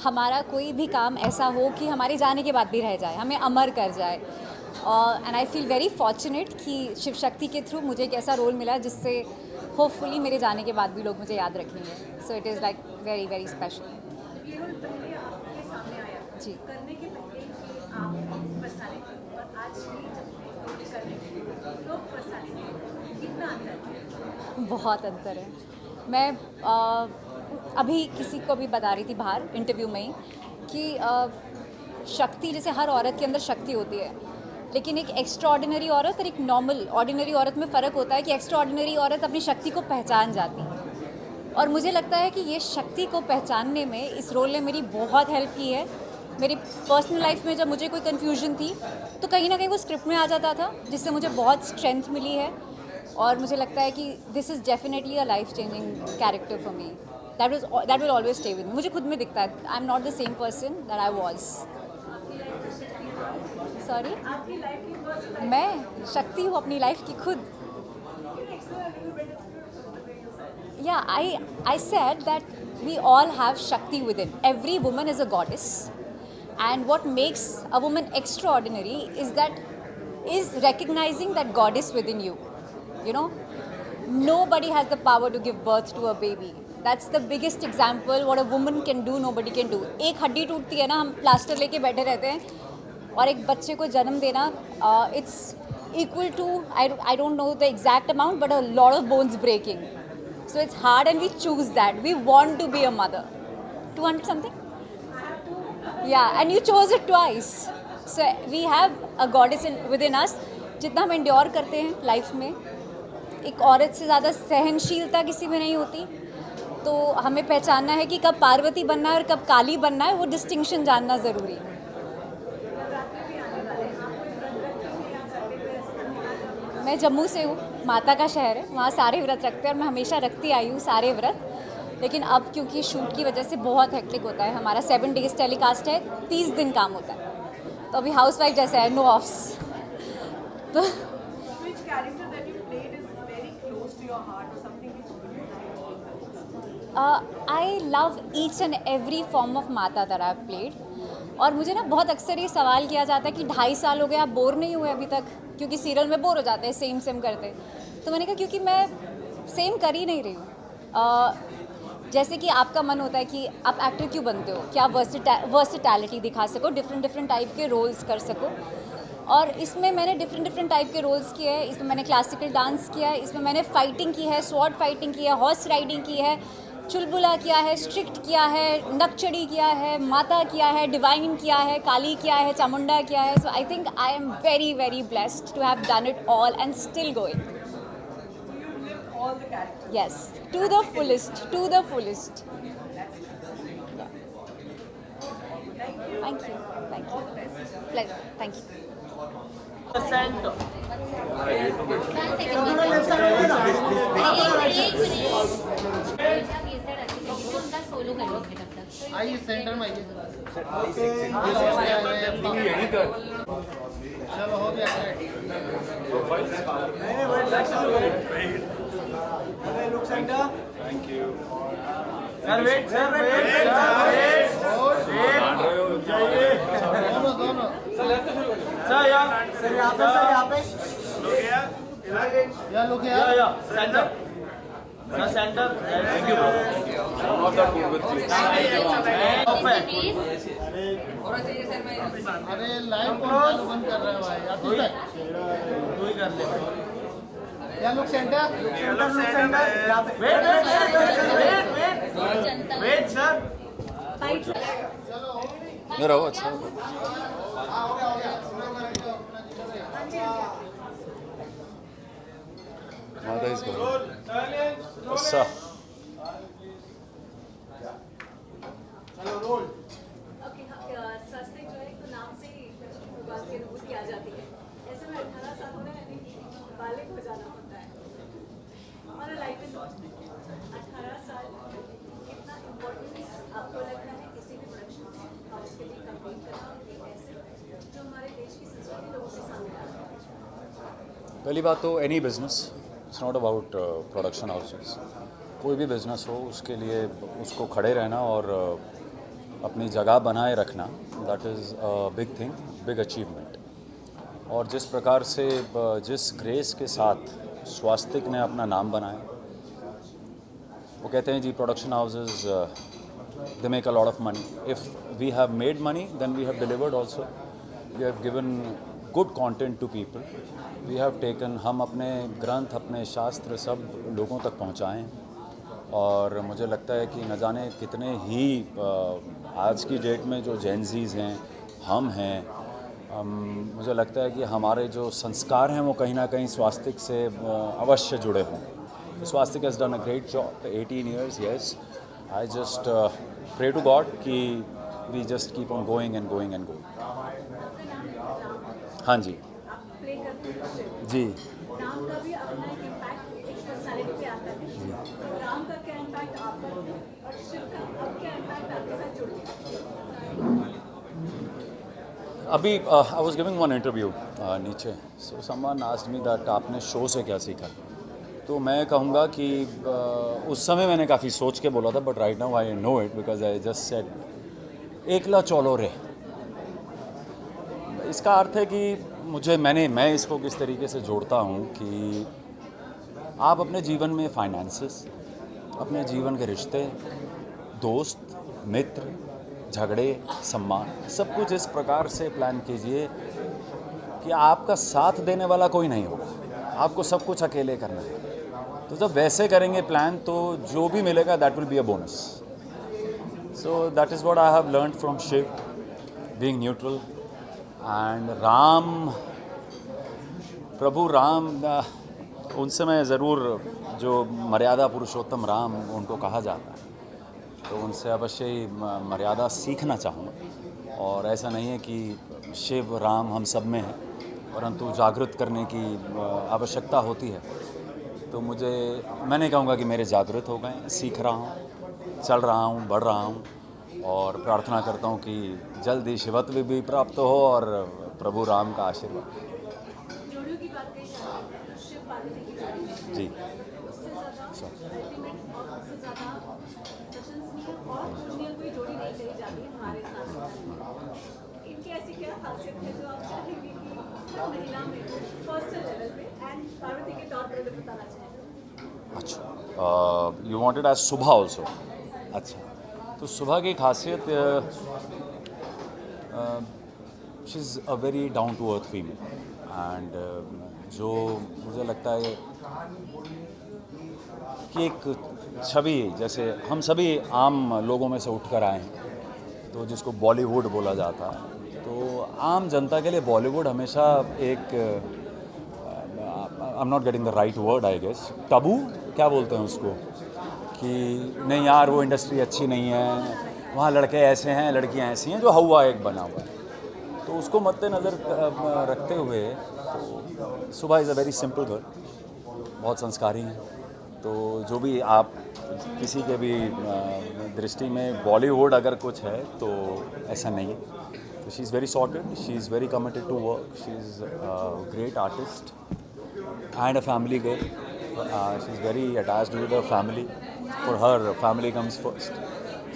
हमारा कोई भी काम ऐसा हो कि हमारे जाने के बाद भी रह जाए, हमें अमर कर जाए. And I feel very fortunate कि शिव शक्ति के थ्रू मुझे एक ऐसा रोल मिला जिससे होपफुली मेरे जाने के बाद भी लोग मुझे याद रखेंगे. So it is like very very special. ये रोल पहले आपके सामने आया जी. करने के पहले आप पर्सनालिटी और आज की जब रोल करने के लोग पर्सनालिटी कितना अंतर है? बहुत अंतर है. मैं अभी किसी को भी बता रही थी बाहर इंटरव्यू में ही कि शक्ति, जैसे हर औरत के अंदर शक्ति होती है, लेकिन एक एक्स्ट्रा ऑर्डिनरी औरत और एक नॉर्मल ऑर्डिनरी औरत में फ़र्क होता है कि एक्स्ट्रा ऑर्डिनरी औरत अपनी शक्ति को पहचान जाती है. और मुझे लगता है कि ये शक्ति को पहचानने में इस रोल ने मेरी बहुत हेल्प की है. मेरी पर्सनल लाइफ में जब मुझे कोई कन्फ्यूजन थी तो कहीं ना कहीं वो स्क्रिप्ट में आ जाता था, जिससे मुझे बहुत स्ट्रेंथ मिली है. और मुझे लगता है कि this is definitely a life changing character for me. That will always stay with me. मुझे खुद में दिखता है I am not the same person that I was. Sorry, मैं शक्ति हूँ अपनी लाइफ की खुद. Yeah I said that we all have shakti within. Every woman is a goddess, and what makes a woman extraordinary is recognizing that goddess within you. You know, nobody has the power to give birth to a baby. That's the biggest example. What a woman can do, nobody can do. एक हड्डी टूटती है ना, हम plaster लेके बैठे रहते हैं, और एक बच्चे को जन्म देना, it's equal to, I don't know the exact amount, but a lot of bones breaking. So it's hard, and we choose that. We want to be a mother. 200 something? Yeah, and you chose it twice. So we have a goddess within us. जितना हम endure करते हैं life में, एक औरत से ज़्यादा सहनशीलता किसी में नहीं होती. तो हमें पहचानना है कि कब पार्वती बनना है और कब काली बनना है, वो डिस्टिंक्शन जानना ज़रूरी है. मैं जम्मू से हूँ, माता का शहर है, वहाँ सारे व्रत रखते हैं और मैं हमेशा रखती आई हूँ सारे व्रत. लेकिन अब क्योंकि शूट की वजह से बहुत हेक्टिक होता है, हमारा 7 days टेलीकास्ट है, 30 दिन काम होता है, तो अभी हाउसवाइफ जैसा है, नो ऑफ्स. तो I love each and every form of माता दैट आई हैव प्लेड. और मुझे ना बहुत अक्सर ये सवाल किया जाता है कि 2.5 साल हो गए, आप बोर नहीं हुए अभी तक? क्योंकि सीरियल में बोर हो जाते हैं सेम सेम करते। तो मैंने कहा क्योंकि मैं सेम कर ही नहीं रही हूँ। जैसे कि आपका मन होता है कि आप एक्टर क्यों बनते हो, कि आप वर्सिटैलिटी दिखा सको, डिफरेंट टाइप के रोल्स कर सको। और इसमें मैंने डिफरेंट टाइप के रोल्स किए हैं। इसमें मैंने क्लासिकल डांस किया है, इसमें मैंने फाइटिंग की है, स्वॉर्ड फाइटिंग की है, हॉर्स राइडिंग की है, चुलबुला किया है, स्ट्रिक्ट किया है, नकचड़ी किया है, माता किया है, डिवाइन किया है, काली किया है, चामुंडा किया है। So I think I am very blessed to have done it all and still going. all the characters. Yes, to the fullest. Yeah. Thank you. Pleasure. Thank you. आइए सेंटर में आइए। चलो हो गया। Look center. Thank you. Sir, wait. दोनों। Sir, यहाँ पे. या लोग Center. Sir, center. Thank you, bro. Not that good with you. अरे लाइव कौन बंद कर रहा है भाई? आप तू ही कर ले भाई. या लोग सेंटर। Wait, sir. नहीं रहो अच्छा। माता इस अच्छा ओके, स्वस्तिक जो है तो नाम से ही बात की अनुभूति आ जाती है। ऐसे में 18 साल में बालिग हो जाना होता है। हमारा लाइफ में 18 साल कितना इम्पोर्टेंस आपको लगता है किसी भी प्रोडक्शन हाउस के लिए कंप्लीट करना एक ऐसे जो हमारे देश की संस्कृति लोगों के सामने आ रहा है? पहली बात तो any business it's not about production houses. कोई भी बिजनेस हो उसके लिए उसको खड़े रहना और अपनी जगह बनाए रखना, that is a big thing, big achievement. और जिस प्रकार से जिस ग्रेस के साथ स्वास्तिक ने अपना नाम बनाया, वो कहते हैं जी production houses they make a lot of money. If we have made money then we have delivered also. We have given good content to people. We have taken, हम अपने ग्रंथ अपने शास्त्र सब लोगों तक पहुँचाएँ। और मुझे लगता है कि न जाने कितने ही आज की डेट में जो जेनजीज़ हैं, हम हैं, मुझे लगता है कि हमारे जो संस्कार हैं वो कहीं ना कहीं स्वास्तिक से अवश्य जुड़े हों। Swastik has done a great job 18 years, yes. I just pray to God कि we just keep on going and going and going. हाँ जी जी। नाम का भी अपना एक इम्पैक्ट एक पर्सनालिटी पे आता है। राम का क्या इम्पैक्ट आप पर और शिव का अब क्या इम्पैक्ट आपके साथ जुड़ गया? अभी I was giving one interview नीचे, so someone asked me that आपने शो से क्या सीखा। तो मैं कहूँगा कि उस समय मैंने काफ़ी सोच के बोला था, but right now I know it because I just said एकला चलो रे। इसका अर्थ है कि मैं इसको किस तरीके से जोड़ता हूँ कि आप अपने जीवन में फाइनेंसेस, अपने जीवन के रिश्ते, दोस्त, मित्र, झगड़े, सम्मान, सब कुछ इस प्रकार से प्लान कीजिए कि आपका साथ देने वाला कोई नहीं होगा, आपको सब कुछ अकेले करना है। तो जब वैसे करेंगे प्लान तो जो भी मिलेगा that will be a bonus. So that is what I have learned from Shiv, being neutral. And Ram, प्रभु राम, उनसे मैं ज़रूर, जो मर्यादा पुरुषोत्तम राम उनको कहा जाता है, तो उनसे अवश्य ही मर्यादा सीखना चाहूँगा। और ऐसा नहीं है कि शिव राम हम सब में हैं, परंतु जागृत करने की आवश्यकता होती है। तो मैं नहीं कहूँगा कि मेरे जागृत हो गए, सीख रहा हूँ, चल रहा हूँ, बढ़ रहा हूँ और प्रार्थना करता हूँ कि जल्द ही शिवत्व भी प्राप्त हो और प्रभु राम का आशीर्वाद। जोड़ियों की बात कही जाए तो शिव पार्वती की जोड़ी जी, उससे ज़्यादा अल्टीमेट और उससे ज़्यादा प्रशंसनीय और पूजनीय कोई जोड़ी नहीं कही जाती है हमारे साथ। इनकी ऐसी क्या खासियत है जो आप चाहेंगे कि हर महिला में फर्स्ट लेवल पे एंड पार्वती के तौर पर बताना चाहेंगे। अच्छा, यू वांटेड एज सुबह ऑल्सो। अच्छा, तो सुबह की खासियत she is a very down to earth female and जो मुझे लगता है कि एक छवि जैसे हम सभी आम लोगों में से उठकर आए हैं, तो जिसको बॉलीवुड बोला जाता है, तो आम जनता के लिए बॉलीवुड हमेशा एक I am not getting the right word I guess, taboo क्या बोलते हैं उसको, कि नहीं यार वो इंडस्ट्री अच्छी नहीं है, वहाँ लड़के ऐसे हैं लड़कियाँ ऐसी हैं, जो हवा एक बना हुआ है। तो उसको मद्देनज़र रखते हुए तो सुबह is a very simple girl, बहुत संस्कारी हैं। तो जो भी आप किसी के भी दृष्टि में बॉलीवुड अगर कुछ है तो ऐसा नहीं है। तो she is very sorted, she is very committed to work, she is great artist and a family girl. She's very attached with her family. For her, family comes first.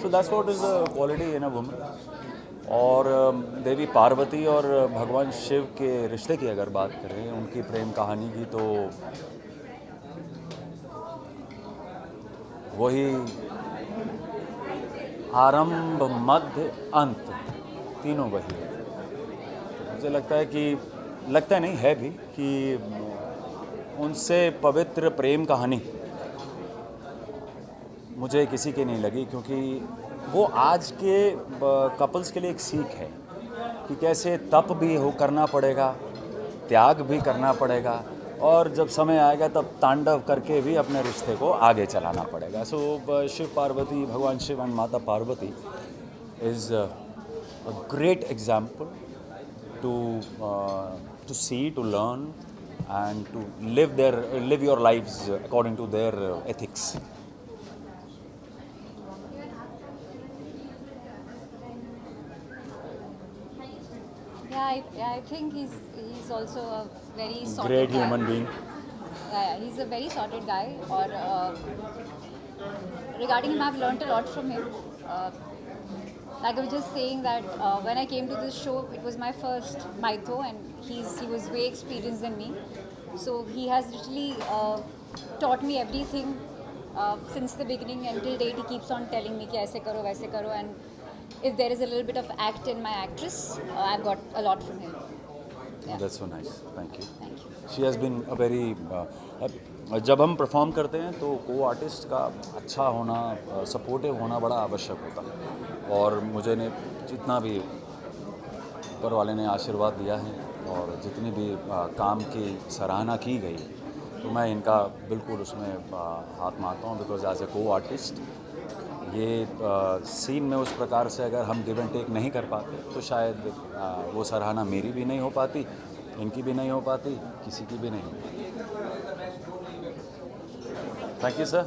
So that's what is the quality in a woman. और देवी पार्वती और भगवान शिव के रिश्ते की अगर बात करें, उनकी प्रेम कहानी की, तो वही आरंभ मध्य अंत तीनों वही है। मुझे लगता है कि लगता नहीं है भी कि उनसे पवित्र प्रेम कहानी मुझे किसी की नहीं लगी, क्योंकि वो आज के कपल्स के लिए एक सीख है कि कैसे तप भी हो करना पड़ेगा, त्याग भी करना पड़ेगा, और जब समय आएगा तब तांडव करके भी अपने रिश्ते को आगे चलाना पड़ेगा। सो शिव पार्वती, भगवान शिव एंड माता Parvati is a great example to see, to learn, and to live your lives according to their ethics. Yeah, I think he's also a very sorted Great guy. human being. Yeah, he's a very sorted guy. Or regarding him, I've learned a lot from him. Like I was just saying that when I came to this show, it was my first Maitho, and he was way experienced than me. So he has literally taught me everything since the beginning until date. He keeps on telling me कि ऐसे करो वैसे करो, and if there is a little bit of act in my actress, I've got a lot from him. Yeah. That's so nice. Thank you. Thank you. She has been a very जब हम perform करते हैं तो को artist का अच्छा होना, supportive होना बड़ा आवश्यक होता है, और मुझे ने जितना भी ऊपर वाले ने आशीर्वाद दिया है और जितनी भी काम की सराहना की गई, तो मैं इनका बिल्कुल उसमें हाथ मारता हूँ, बिकॉज एज ए को आर्टिस्ट ये सीन में उस प्रकार से अगर हम गिव एंड टेक नहीं कर पाते तो शायद वो सराहना मेरी भी नहीं हो पाती, इनकी भी नहीं हो पाती, किसी की भी नहीं हो पाती। Thank you sir,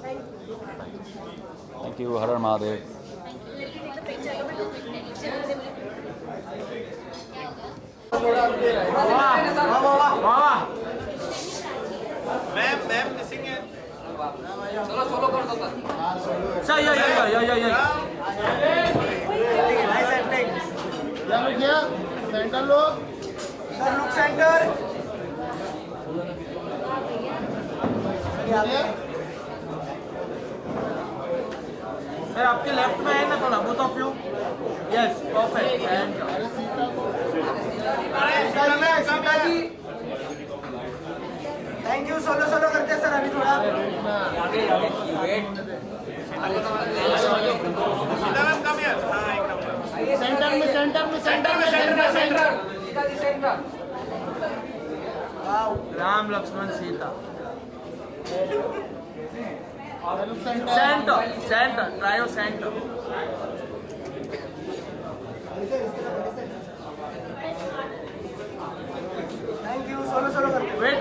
thank you, her her Mahadev. Ma'am missing है। चलो सोलो कर दो सर। या नाइस एक्टिंग। क्या लोग क्या सेंटर लोग सर, लुक सेंटर। सर आपके लेफ्ट में है ना थोड़ा, both of you. Yes, perfect. Thank you. Solo solo करते सर, अभी थोड़ा centre. Ram Lakshman Sita. Centre trio centre. Thank you. Solo solo करते। वेट।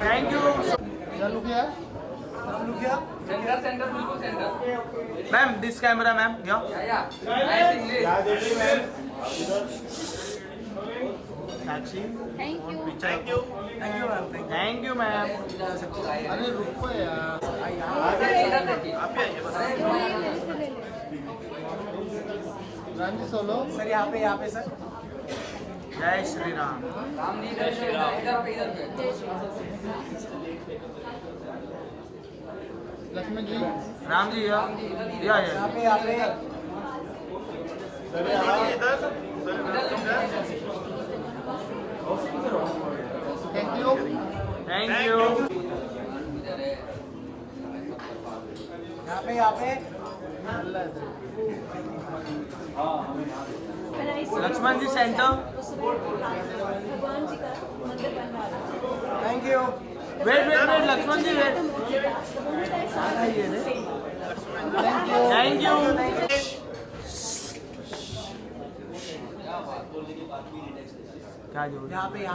Thank you. सेंटर बिल्कुल centre. Ma'am this camera ma'am. Sakshi thank you thank you thank you ma'am. अरे रुको यार, आप भी आइए रामजी सोलो। सर यहाँ पे सर। जय श्री राम। लक्ष्मण जी, राम जी या यहाँ पे इधर थैंक यू। थैंक यू यहाँ पे लक्ष्मण जी सेंटर। भगवान जी का मंदिर बनवा रहा है। Thank you. Wait Lakshman ji wait. Thank you. क्या जो यहाँ पे ये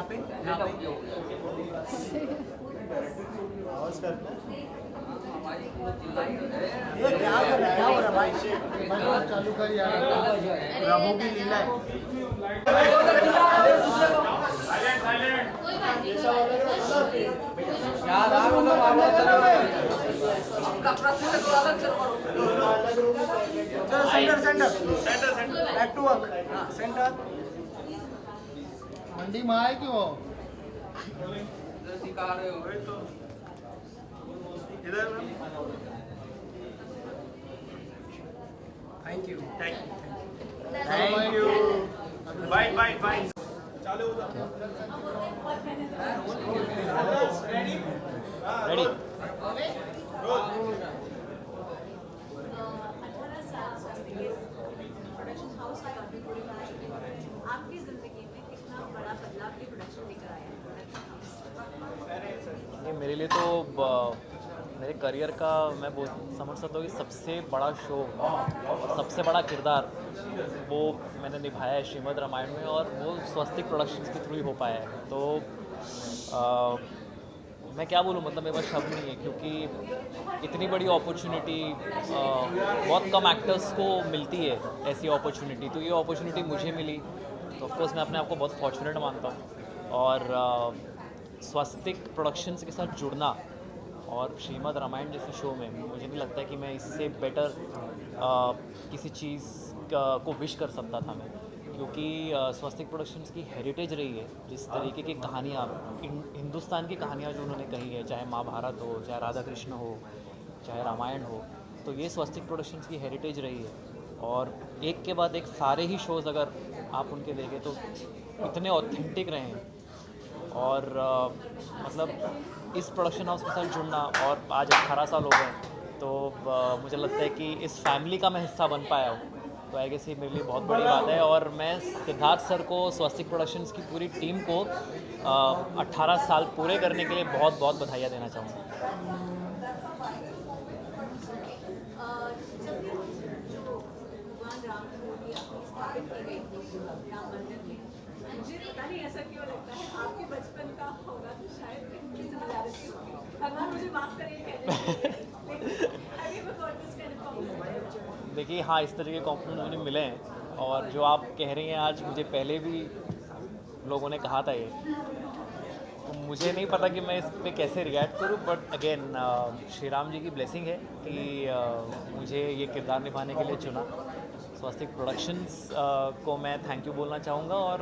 क्या कर रहा है, क्या हो रहा है भाई? चालू कर यार, प्रभु की लीला है। चलो centre back to work. Centre मंडी में आए क्यों? इधर thank you. Thank you. Bye चालू होता रेडी। 18 साल स्वास्थ्य के प्रोडक्शन हाउस का आपकी जिंदगी में कितना बड़ा बदलाव की प्रोडक्शन लेकर आया है प्रोडक्शन हाउस? ये मेरे लिए तो मेरे करियर का मैं समझ सकता हूँ कि सबसे बड़ा शो और सबसे बड़ा किरदार वो मैंने निभाया है श्रीमद् रामायण में, और वो स्वस्तिक प्रोडक्शंस के थ्रू ही हो पाया है। तो मैं क्या बोलूँ, मतलब मेरे पास शब्द नहीं है, क्योंकि इतनी बड़ी अपॉर्चुनिटी बहुत कम एक्टर्स को मिलती है ऐसी अपॉर्चुनिटी। तो ये अपॉर्चुनिटी मुझे मिली, तो ऑफकोर्स मैं अपने आप को बहुत फॉर्चुनेट मानता हूँ। और स्वस्तिक प्रोडक्शंस के साथ जुड़ना और श्रीमद् रामायण जैसे शो में मुझे नहीं लगता है कि मैं इससे बेटर किसी चीज़ को विश कर सकता था मैं, क्योंकि स्वस्तिक प्रोडक्शंस की हेरिटेज रही है जिस तरीके की कहानियाँ हिंदुस्तान की कहानियाँ जो उन्होंने कही है, चाहे महाभारत हो, चाहे राधा कृष्ण हो, चाहे रामायण हो, तो ये स्वस्तिक प्रोडक्शंस की हेरिटेज रही है। और एक के बाद एक सारे ही शोज़ अगर आप उनके देखें तो इतने ऑथेंटिक रहे हैं। और मतलब इस प्रोडक्शन हाउस के साथ जुड़ना, और आज 18 साल हो गए, तो मुझे लगता है कि इस फैमिली का मैं हिस्सा बन पाया हूँ, तो आई गेस ये मेरे लिए बहुत बड़ी बात है। और मैं सिद्धार्थ सर को, स्वस्तिक प्रोडक्शंस की पूरी टीम को 18 साल पूरे करने के लिए बहुत बहुत बधाइयाँ देना चाहूँगा। जब जो भगवान राम की मूर्ति स्थापित की गई थी राम मंदिर में, मुझे पता नहीं ऐसा क्यों लगता है आपके बचपन का होगा तो शायद इनकी सिमिलैरिटी होगी। भगवान मुझे माफ करिए कहने के लिए। देखिए हाँ, इस तरह के कॉम्प्लीमेंट मुझे मिले हैं, और जो आप कह रही हैं आज मुझे पहले भी लोगों ने कहा था ये, तो मुझे नहीं पता कि मैं इस पर कैसे रिएक्ट करूं। बट अगेन श्री राम जी की ब्लेसिंग है कि मुझे ये किरदार निभाने के लिए चुना। स्वस्तिक प्रोडक्शंस को मैं थैंक यू बोलना चाहूँगा, और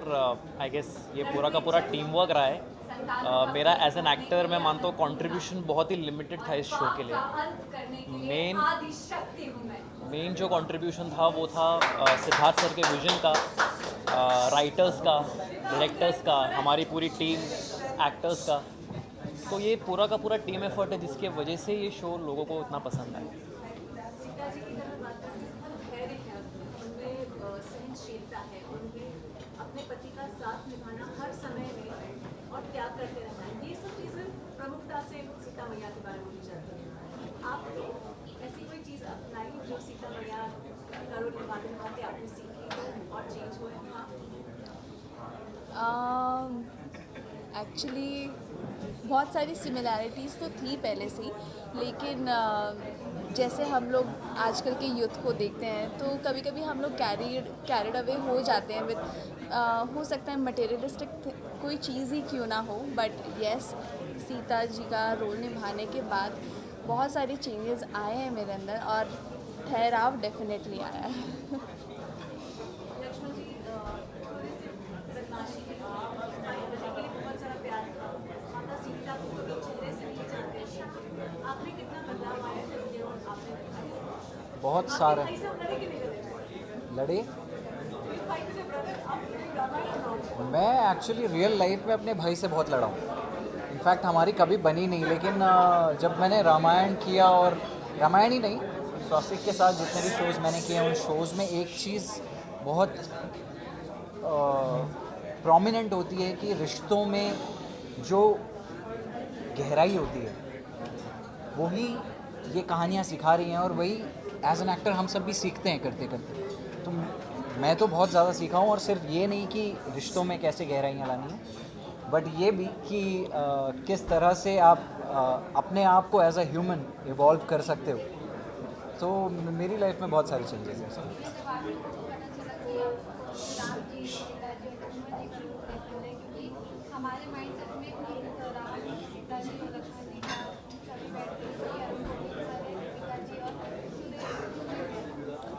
आई गेस ये पूरा का पूरा टीम वर्क रहा है। मेरा एज एन एक्टर मैं मानता हूँ कंट्रीब्यूशन बहुत ही लिमिटेड था इस शो के लिए। मेन जो कंट्रीब्यूशन था वो था सिद्धार्थ सर के विजन का, राइटर्स का, डायरेक्टर्स का, हमारी पूरी टीम एक्टर्स का। तो ये पूरा का पूरा टीम एफर्ट है जिसकी वजह से ये शो लोगों को इतना पसंद आया। सीता जी की तरह बात करते हैं, धैर्य है उनमें, सहनशीलता है उनमें, अपने पति का साथ निभाना हर समय में और त्याग करते रहना है, ये सब चीज़ें प्रमुखता से सीता मैया के बारे में बोली जाती है। आपने ऐसी कोई चीज़ अपनाई जो सीता मैया करो निभाते आपने सीखी और चेंज हुए? एक्चुअली बहुत सारी सिमिलैरिटीज़ तो थी पहले से ही, लेकिन जैसे हम लोग आजकल के यूथ को देखते हैं तो कभी कभी हम लोग कैरिड अवे हो जाते हैं विद हो सकता है मटेरियलिस्टिक कोई चीज़ ही क्यों ना हो, बट यस, सीता जी का रोल निभाने के बाद बहुत सारे चेंजेस आए हैं मेरे अंदर और ठहराव डेफिनेटली आया है। लक्ष्मण जी थोड़े से बदमाशी के लिए बहुत सारा प्यार था, माता सीता को कभी चेहरे से नहीं जानते थे, आपने कितना बदलाव आया है ये और आपने दिखाया? बहुत सारा ऐसा लड़े कि नहीं लड़े? लड़े। मैं एक्चुअली रियल लाइफ में अपने भाई से बहुत लड़ा हूँ। इनफैक्ट हमारी कभी बनी नहीं, लेकिन जब मैंने रामायण किया, और रामायण ही नहीं, स्वास्तिक के साथ जितने भी शोज़ मैंने किए हैं उन शोज़ में एक चीज़ बहुत प्रोमिनेंट होती है कि रिश्तों में जो गहराई होती है वही ये कहानियाँ सिखा रही हैं, और वही एज एन एक्टर हम सब भी सीखते हैं करते करते। तो मैं तो बहुत ज़्यादा सीखा हूँ, और सिर्फ ये नहीं कि रिश्तों में कैसे गहराइयाँ लानी है, बट ये भी कि किस तरह से आप अपने आप को एज अ ह्यूमन इवॉल्व कर सकते हो। तो मेरी लाइफ में बहुत सारे चेंजेस हैं। हमारे माइंडसेट में राम सीता जी और लक्ष्मण जी का सभी बैठते थे, पिताजी और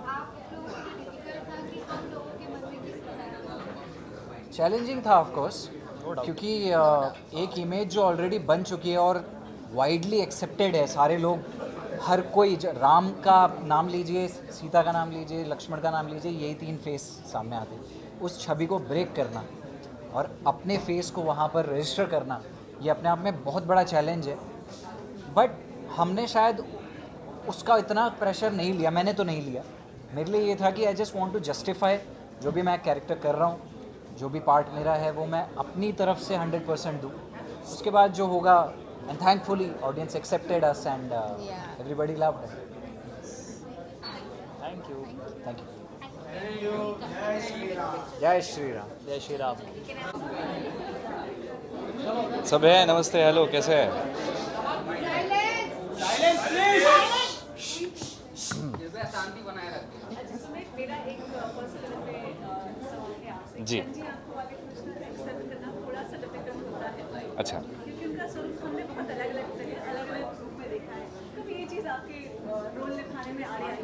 आप लोगों को डिफिकल्ट था कि हम लोगों के मन में किस प्रकार चैलेंजिंग था ऑफ कोर्स, क्योंकि एक इमेज जो ऑलरेडी बन चुकी है और वाइडली एक्सेप्टेड है, सारे लोग, हर कोई, राम का नाम लीजिए, सीता का नाम लीजिए, लक्ष्मण का नाम लीजिए, यही 3 फेस सामने आते हैं। उस छवि को ब्रेक करना और अपने फेस को वहाँ पर रजिस्टर करना, ये अपने आप में बहुत बड़ा चैलेंज है। बट हमने शायद उसका इतना प्रेशर नहीं लिया, मैंने तो नहीं लिया। मेरे लिए ये था कि I just want to justify जो भी मैं कैरेक्टर कर रहा हूँ, जो भी पार्ट मेरा है वो मैं अपनी तरफ से 100% दूँ। उसके बाद जो होगा, and thankfully audience accepted us and everybody loved it. Thank you. Thank you. जय श्री राम। जय श्री राम। सब है, नमस्ते, हेलो, कैसे हैं? शांति बनाए रखते हैं। सुमित, मेरा एक पर्सनल सवाल है आपसे। जी। आपको वाले कृष्ण को एक्सेप्ट करना थोड़ा सा डिफिकल्ट होता है। अच्छा। क्योंकि उनका स्वरूप हमने बहुत अलग-अलग रूप में देखा है। तो ये चीज़ आपके रोल निभाने में आ रही है?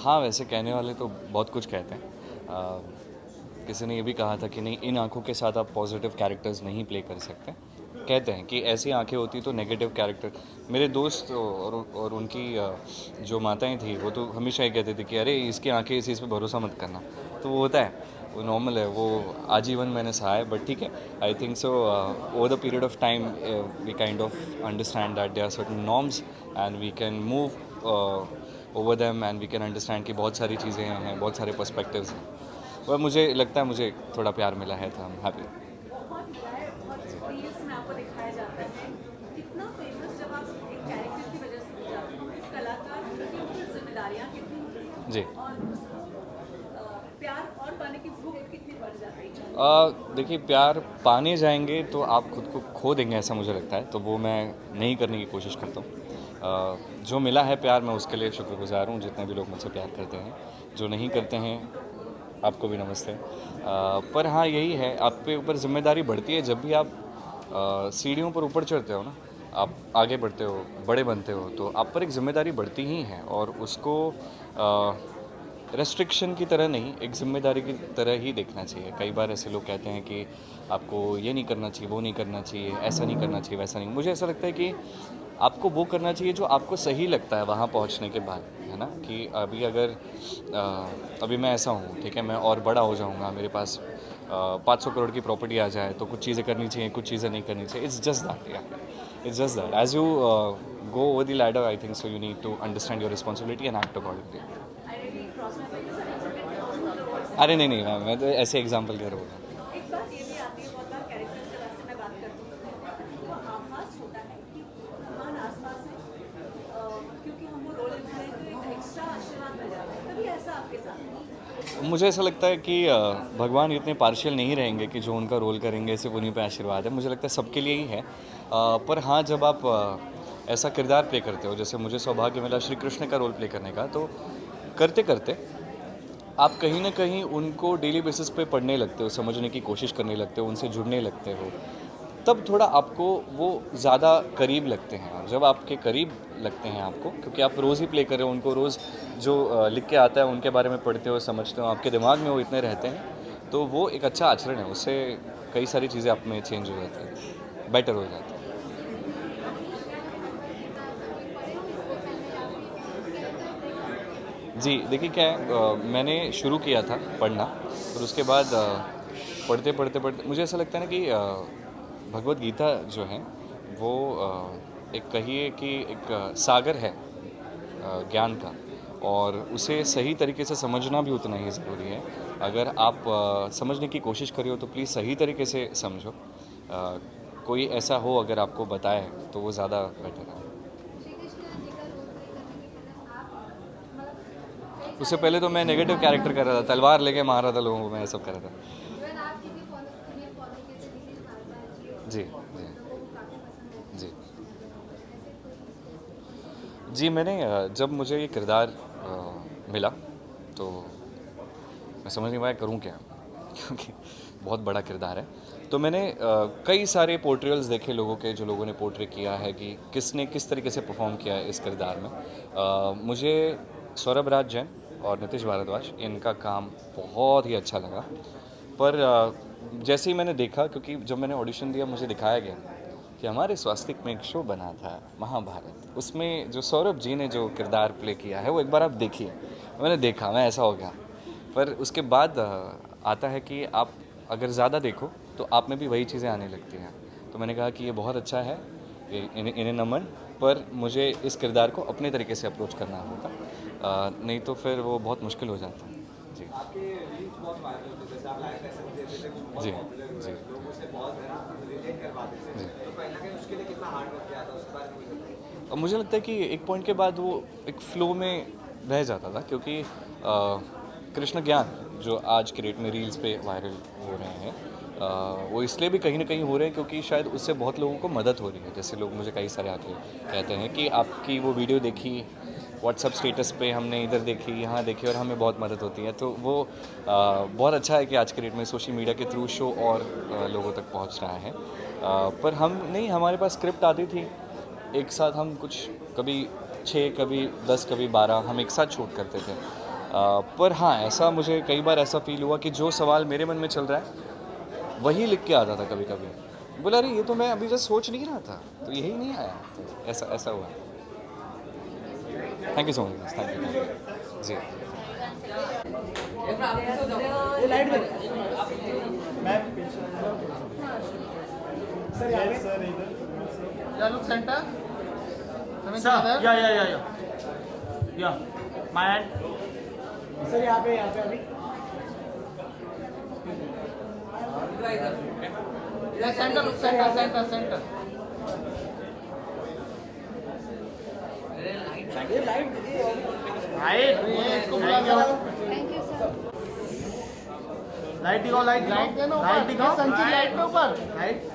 हाँ, वैसे कहने वाले तो बहुत कुछ कहते हैं। किसी ने ये भी कहा था कि नहीं, इन आँखों के साथ आप पॉजिटिव कैरेक्टर्स नहीं प्ले कर सकते। कहते हैं कि ऐसी आंखें होती तो नेगेटिव कैरेक्टर। मेरे दोस्त और उनकी जो माताएं थी वो तो हमेशा ही कहते थे कि अरे इसकी आंखें, इस चीज़ पे भरोसा मत करना। तो वो होता है, वो नॉर्मल है, वो आजीवन मैंने सहा है। बट ठीक है, I think so over the period of time we kind of understand that there are certain norms and we can move over them and we can understand कि बहुत सारी चीज़ें हैं, बहुत सारे पर्सपेक्टिव्स हैं। वह मुझे लगता है मुझे थोड़ा प्यार मिला है, तो आई एम हैप्पी। रील्स में आपको दिखाया जाता है कितना फेमस जब आप एक कैरेक्टर की वजह से हो जाते हो, कलाकार की ऊपर जिम्मेदारियाँ कितनी जी। और प्यार और पाने की भूख कितनी बढ़ जाती है? देखिए, प्यार पाने जाएंगे तो आप खुद को खो देंगे, ऐसा मुझे लगता है। तो वो मैं नहीं करने की कोशिश करता हूँ। जो मिला है प्यार, मैं उसके लिए शुक्रगुजार हूँ, जितने भी लोग मुझसे प्यार करते हैं। जो नहीं करते हैं, आपको भी नमस्ते। पर हाँ, यही है, आप पे ऊपर जिम्मेदारी बढ़ती है जब भी आप सीढ़ियों पर ऊपर चढ़ते हो ना, आप आगे बढ़ते हो, बड़े बनते हो, तो आप पर एक जिम्मेदारी बढ़ती ही है। और उसको रेस्ट्रिक्शन की तरह नहीं, एक जिम्मेदारी की तरह ही देखना चाहिए। कई बार ऐसे लोग कहते हैं कि आपको ये नहीं करना चाहिए, वो नहीं करना चाहिए, ऐसा नहीं करना चाहिए, वैसा नहीं। मुझे ऐसा लगता है कि आपको वो करना चाहिए जो आपको सही लगता है वहाँ पहुँचने के बाद, है ना। कि अभी अगर अभी मैं ऐसा हूँ, ठीक है, मैं और बड़ा हो जाऊँगा, मेरे पास 500 करोड़ की प्रॉपर्टी आ जाए, तो कुछ चीज़ें करनी चाहिए, कुछ चीज़ें नहीं करनी चाहिए। इट्स जस्ट दैट, या it's just that. As you go over the ladder, I think so you need to understand your responsibility and act accordingly. अरे नहीं नहीं मैम, मैं तो ऐसे एग्जाम्पल कह रहा हूँ। एक बात ये भी आती है, बहुत बार कैरेक्टर के बारे में मैं बात करती हूँ, तो आभास होता है कि भगवान आसपास है, क्योंकि हम वो रोल निभा रहे हैं तो एक एक्स्ट्रा आशीर्वाद मिल जाता है। कभी ऐसा आपके साथ? मुझे ऐसा लगता है कि भगवान इतने पार्शियल नहीं रहेंगे कि जो उनका रोल करेंगे सिर्फ उन्हीं पे आशीर्वाद है। मुझे लगता है सबके लिए ही है। पर हाँ, जब आप ऐसा किरदार प्ले करते हो, जैसे मुझे सौभाग्य मिला श्री कृष्ण का रोल प्ले करने का, तो करते करते आप कहीं ना कहीं उनको डेली बेसिस पे पढ़ने लगते हो, समझने की कोशिश करने लगते हो, उनसे जुड़ने लगते हो, तब थोड़ा आपको वो ज़्यादा करीब लगते हैं। और जब आपके करीब लगते हैं आपको, क्योंकि आप रोज़ ही प्ले कर रहे हो, उनको रोज़ जो लिख के आता है उनके बारे में पढ़ते हो, समझते हो, आपके दिमाग में वो इतने रहते हैं, तो वो एक अच्छा आचरण है। उससे कई सारी चीज़ें आप में चेंज हो जाती हैं, बेटर हो जाती है। जी देखिए क्या है, मैंने शुरू किया था पढ़ना, और उसके बाद पढ़ते पढ़ते मुझे ऐसा लगता है ना कि भगवत गीता जो है वो एक कहिए कि एक सागर है ज्ञान का, और उसे सही तरीके से समझना भी उतना ही ज़रूरी है। अगर आप समझने की कोशिश करिए हो तो प्लीज़ सही तरीके से समझो। कोई ऐसा हो अगर आपको बताए तो वो ज़्यादा बेटर है। उससे पहले तो मैं नेगेटिव कैरेक्टर कर रहा था, तलवार लेके मार रहा था लोगों को, मैं ये सब कर रहा था। जी जी जी जी मैंने जब मुझे ये किरदार मिला तो मैं समझ नहीं पाया करूँ क्या, क्योंकि बहुत बड़ा किरदार है। तो मैंने कई सारे पोर्ट्रेल्स देखे लोगों के, जो लोगों ने पोर्ट्रे किया है कि किसने किस तरीके से परफॉर्म किया है इस किरदार में। मुझे सौरभ राज जैन और नीतीश भारद्वाज, इनका काम बहुत ही अच्छा लगा। पर जैसे ही मैंने देखा, क्योंकि जब मैंने ऑडिशन दिया मुझे दिखाया गया कि हमारे स्वास्तिक में एक शो बना था महाभारत, उसमें जो सौरभ जी ने जो किरदार प्ले किया है वो एक बार आप देखिए। मैंने देखा, मैं ऐसा हो गया। पर उसके बाद आता है कि आप अगर ज़्यादा देखो तो आप में भी वही चीज़ें आने लगती हैं। तो मैंने कहा कि ये बहुत अच्छा है, इन्हें नमन, पर मुझे इस किरदार को अपने तरीके से अप्रोच करना होगा, नहीं तो फिर वो बहुत मुश्किल हो जाता है। जी जी जी अब मुझे लगता है कि एक पॉइंट के बाद वो एक फ़्लो में रह जाता था, क्योंकि कृष्ण ज्ञान जो आज के डेट में रील्स पे वायरल हो रहे हैं, वो इसलिए भी कहीं ना कहीं हो रहे हैं क्योंकि शायद उससे बहुत लोगों को मदद हो रही है। जैसे लोग मुझे कई सारे आके कहते हैं कि आपकी वो वीडियो देखी, व्हाट्सअप स्टेटस पे हमने इधर देखी, यहाँ देखी, और हमें बहुत मदद होती है। तो वो बहुत अच्छा है कि आज के डेट में सोशल मीडिया के थ्रू शो और लोगों तक पहुँच रहा है। पर हम नहीं, हमारे पास स्क्रिप्ट आती थी, एक साथ हम कुछ कभी 6, कभी 10, कभी 12 हम एक साथ शूट करते थे। पर हाँ, ऐसा मुझे कई बार ऐसा फील हुआ कि जो सवाल मेरे मन में चल रहा है वही लिख के आता था कभी कभी। बोला अरे ये तो मैं अभी जस्ट सोच नहीं रहा था, तो यही नहीं आया, तो ऐसा हुआ। Thank you so much. Thank you ji. Sir यहाँ पे अभी सेंटर लाइट दिखाओ, लाइट दिखाओ, संची लाइट के ऊपर लाइट।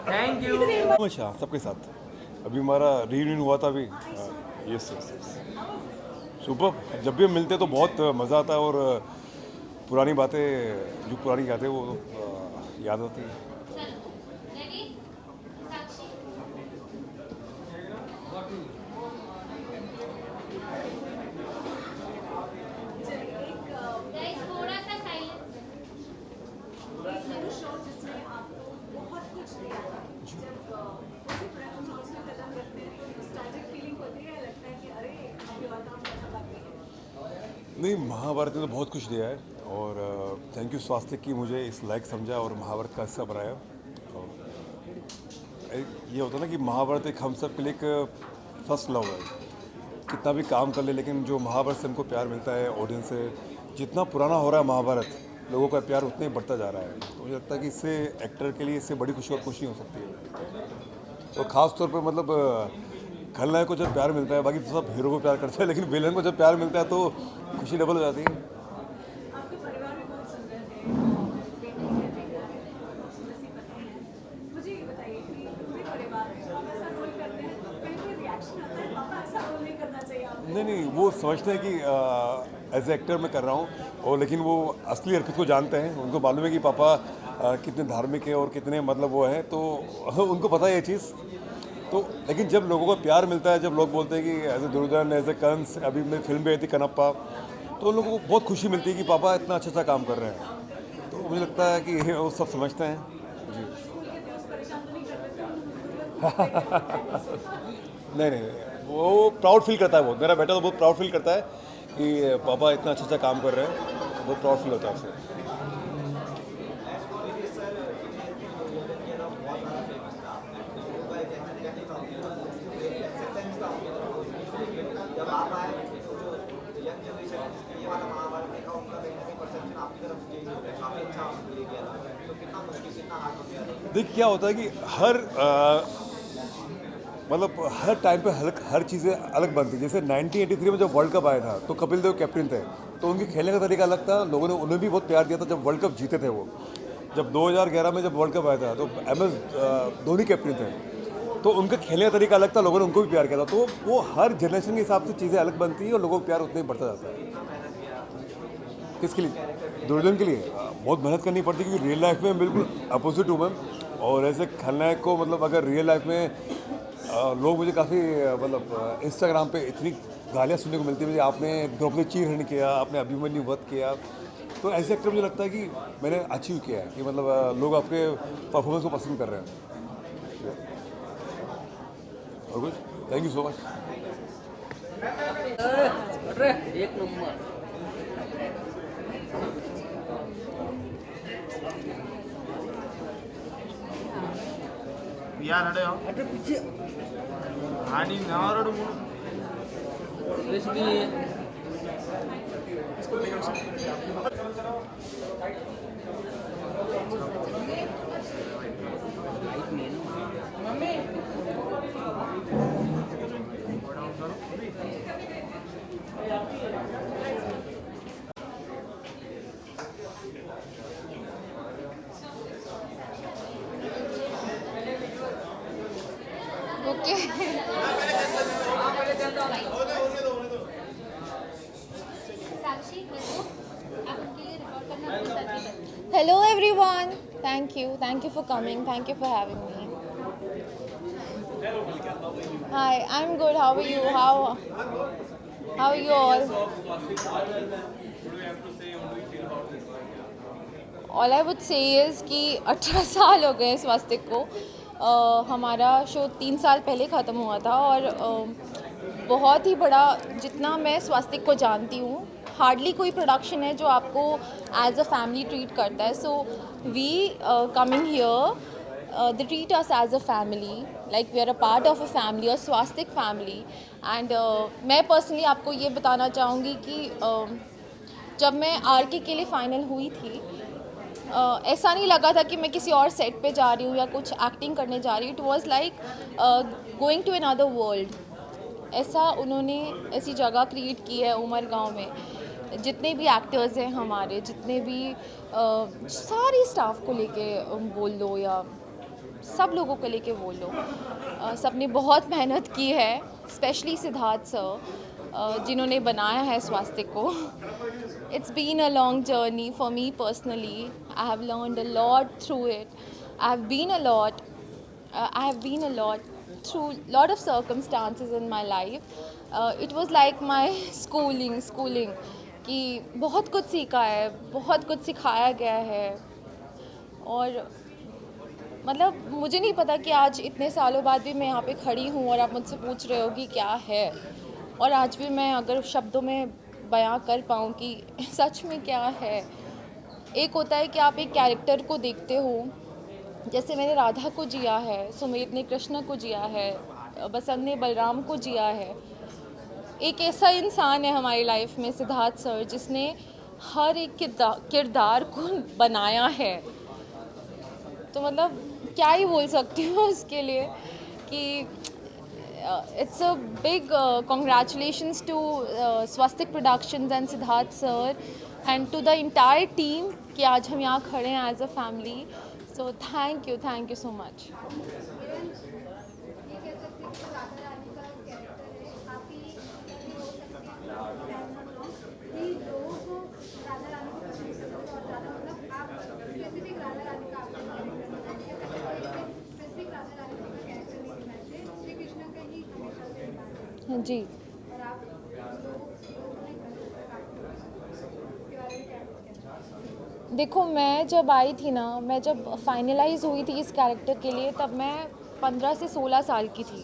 Thank you. अच्छा सबके साथ अभी हमारा रीयूनियन हुआ था अभी। Yes super. जब भी हम मिलते तो बहुत मज़ा आता है, और पुरानी बातें जो पुरानी यादें वो याद आती है। नहीं, महाभारत ने तो बहुत कुछ दिया है, और थैंक यू स्वास्तिक की मुझे इस लायक समझा और महाभारत का हिस्सा बनाया। और ये होता है ना कि महाभारत एक हम सब के लिए एक फर्स्ट लव है। कितना भी काम कर ले, लेकिन जो महाभारत से हमको प्यार मिलता है ऑडियंस से, जितना पुराना हो रहा है महाभारत लोगों का प्यार उतना ही बढ़ता जा रहा है। तो मुझे लगता है कि इससे एक्टर के लिए इससे बड़ी खुशी और खुशी हो सकती है। और ख़ास तौर पर मतलब खलनायक को जब प्यार मिलता है, बाकी तो सब हीरो को प्यार करते हैं, लेकिन विलन को जब प्यार मिलता है तो खुशी डबल हो जाती है। आपके परिवार में कौन सुन रहे थे बेटी है, सुंदर सी पत्नी है, मुझे ये बताइए कि पूरे परिवार में आप ऐसा रोल करते हैं, कहीं कोई रिएक्शन आता है पापा ऐसा रोल नहीं करना चाहिए आपको? नहीं, वो समझते हैं कि एज ए एक्टर मैं कर रहा हूँ, और लेकिन वो असली हरकत को जानते हैं। उनको मालूम है कि पापा कितने धार्मिक हैं और कितने मतलब वो हैं, तो उनको पता है ये चीज़। तो लेकिन जब लोगों को प्यार मिलता है, जब लोग बोलते हैं कि as a Duryodhan, as a Kans, अभी मेरी फिल्म भी आई थी कनप्पा, तो उन लोगों को बहुत खुशी मिलती है कि पापा इतना अच्छा काम कर रहे हैं। तो मुझे लगता है कि वो सब समझते हैं जी। नहीं, वो प्राउड फील करता है। बहुत मेरा बेटा तो बहुत प्राउड फील करता है कि पापा इतना अच्छा काम कर रहे हैं, बहुत प्राउड फील होता है उससे। देखिए क्या होता है कि मतलब हर टाइम पे हर चीज़ें अलग बनती है। जैसे 1983 में जब वर्ल्ड कप आया था तो कपिल देव कैप्टन थे, तो उनके खेलने का तरीका अलग था। लोगों ने उन्हें भी बहुत प्यार दिया था जब वर्ल्ड कप जीते थे वो। जब 2011 में जब वर्ल्ड कप आया था तो MS धोनी कैप्टन थे, तो उनका खेलने का तरीका अलग था, लोगों ने उनको भी प्यार किया था। तो वो हर जनरेशन के हिसाब से चीज़ें अलग बनती हैं और लोगों को प्यार उतना ही बढ़ता जाता है। किसके लिए? दुर्योधन के लिए बहुत मेहनत करनी पड़ती है, क्योंकि रियल लाइफ में बिल्कुल अपोजिट हूँ मैं। और ऐसे खलनायक को मतलब अगर रियल लाइफ में लोग मुझे काफ़ी मतलब इंस्टाग्राम पे इतनी गालियाँ सुनने को मिलती है, मुझे आपने द्रौपदी चीरहरण किया, आपने अभिमन्यु वध किया। तो ऐसे एक्टर मुझे लगता है कि मैंने अचीव किया है कि मतलब लोग आपके परफॉर्मेंस को पसंद कर रहे हैं। और कुछ? Thank you so much. एक नंबर। यार अरे अरे पीछे आणि नावरड Hello everyone. Thank you for coming. Thank you for having me. Hi, I'm good. How are you? How are you all? All I would say is कि 18 साल हो गए स्वास्तिक को। हमारा शो 3 साल पहले ख़त्म हुआ था, और बहुत ही बड़ा, जितना मैं स्वास्तिक को जानती हूँ, हार्डली कोई प्रोडक्शन है जो आपको एज अ फैमिली ट्रीट करता है। So we coming here, they treat us as a family, like we are a part of a family, और स्वास्तिक फैमिली। एंड मैं पर्सनली आपको ये बताना चाहूँगी कि जब मैं RK के लिए फ़ाइनल हुई थी, ऐसा नहीं लगा था कि मैं किसी और सेट पे जा रही हूँ या कुछ एक्टिंग करने जा रही हूँ। It was like going to another world. ऐसा उन्होंने ऐसी जगह क्रिएट की है उमरगांव में। जितने भी एक्टर्स हैं हमारे, जितने भी सारी स्टाफ को लेके बोल लो या सब लोगों को लेके बोल लो, सब ने बहुत मेहनत की है, स्पेशली सिद्धार्थ सर जिन्होंने बनाया है स्वास्तिक को। It's been a long journey for me personally. I have learned a lot through it. I have been a lot through lot of circumstances in my life. It was like my schooling कि बहुत कुछ सीखा है, बहुत कुछ सिखाया गया है। और मतलब मुझे नहीं पता कि आज इतने सालों बाद भी मैं यहाँ पे खड़ी हूँ और आप मुझसे पूछ रहे हो कि क्या है, और आज भी मैं अगर शब्दों में बयां कर पाऊँ कि सच में क्या है। एक होता है कि आप एक कैरेक्टर को देखते हो, जैसे मैंने राधा को जिया है, सुमेध ने कृष्ण को जिया है, बसंत ने बलराम को जिया है। एक ऐसा इंसान है हमारी लाइफ में सिद्धार्थ सर, जिसने हर एक किरदार को बनाया है, तो मतलब क्या ही बोल सकती हूँ उसके लिए कि it's a big congratulations to Swastik Productions and Siddharth sir and to the entire team कि आज हम यहाँ खड़े हैं as a family. So thank you so much. हाँ जी, देखो मैं जब आई थी ना, मैं जब फाइनलाइज हुई थी इस कैरेक्टर के लिए, तब मैं 15 से 16 साल की थी.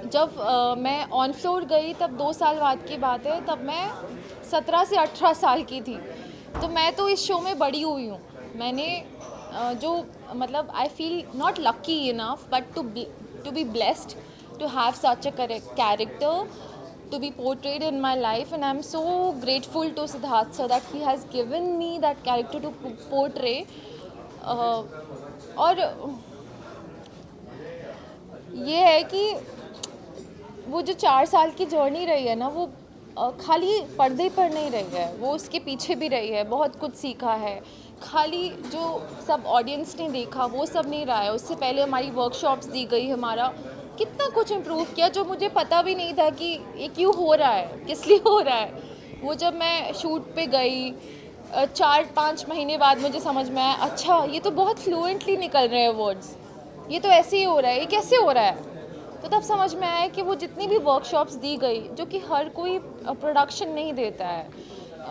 जब मैं ऑन फ्लोर गई तब 2 साल बाद की बात है, तब मैं 17 से 18 साल की थी. तो मैं तो इस शो में बड़ी हुई हूँ. मैंने जो मतलब I feel not lucky enough but to be blessed to have such a character to be portrayed in my life, and I'm so grateful to Siddharth sir that he has given me that character to portray. और ये है कि वो जो 4 साल की journey रही है ना, वो खाली पर्दे पर नहीं रही है, वो उसके पीछे भी रही है. बहुत कुछ सीखा है. खाली जो सब ऑडियंस ने देखा वो सब नहीं रहा है. उससे पहले हमारी वर्कशॉप्स दी गई, हमारा कितना कुछ इम्प्रूव किया जो मुझे पता भी नहीं था कि ये क्यों हो रहा है, किस लिए हो रहा है. वो जब मैं शूट पे गई 4-5 महीने बाद मुझे समझ में आया, अच्छा ये तो बहुत फ्लुएंटली निकल रहे हैं वर्ड्स, ये तो ऐसे ही हो रहा है, ये कैसे हो रहा है. तो तब समझ में आया कि वो जितनी भी वर्कशॉप्स दी गई, जो कि हर कोई प्रोडक्शन नहीं देता है.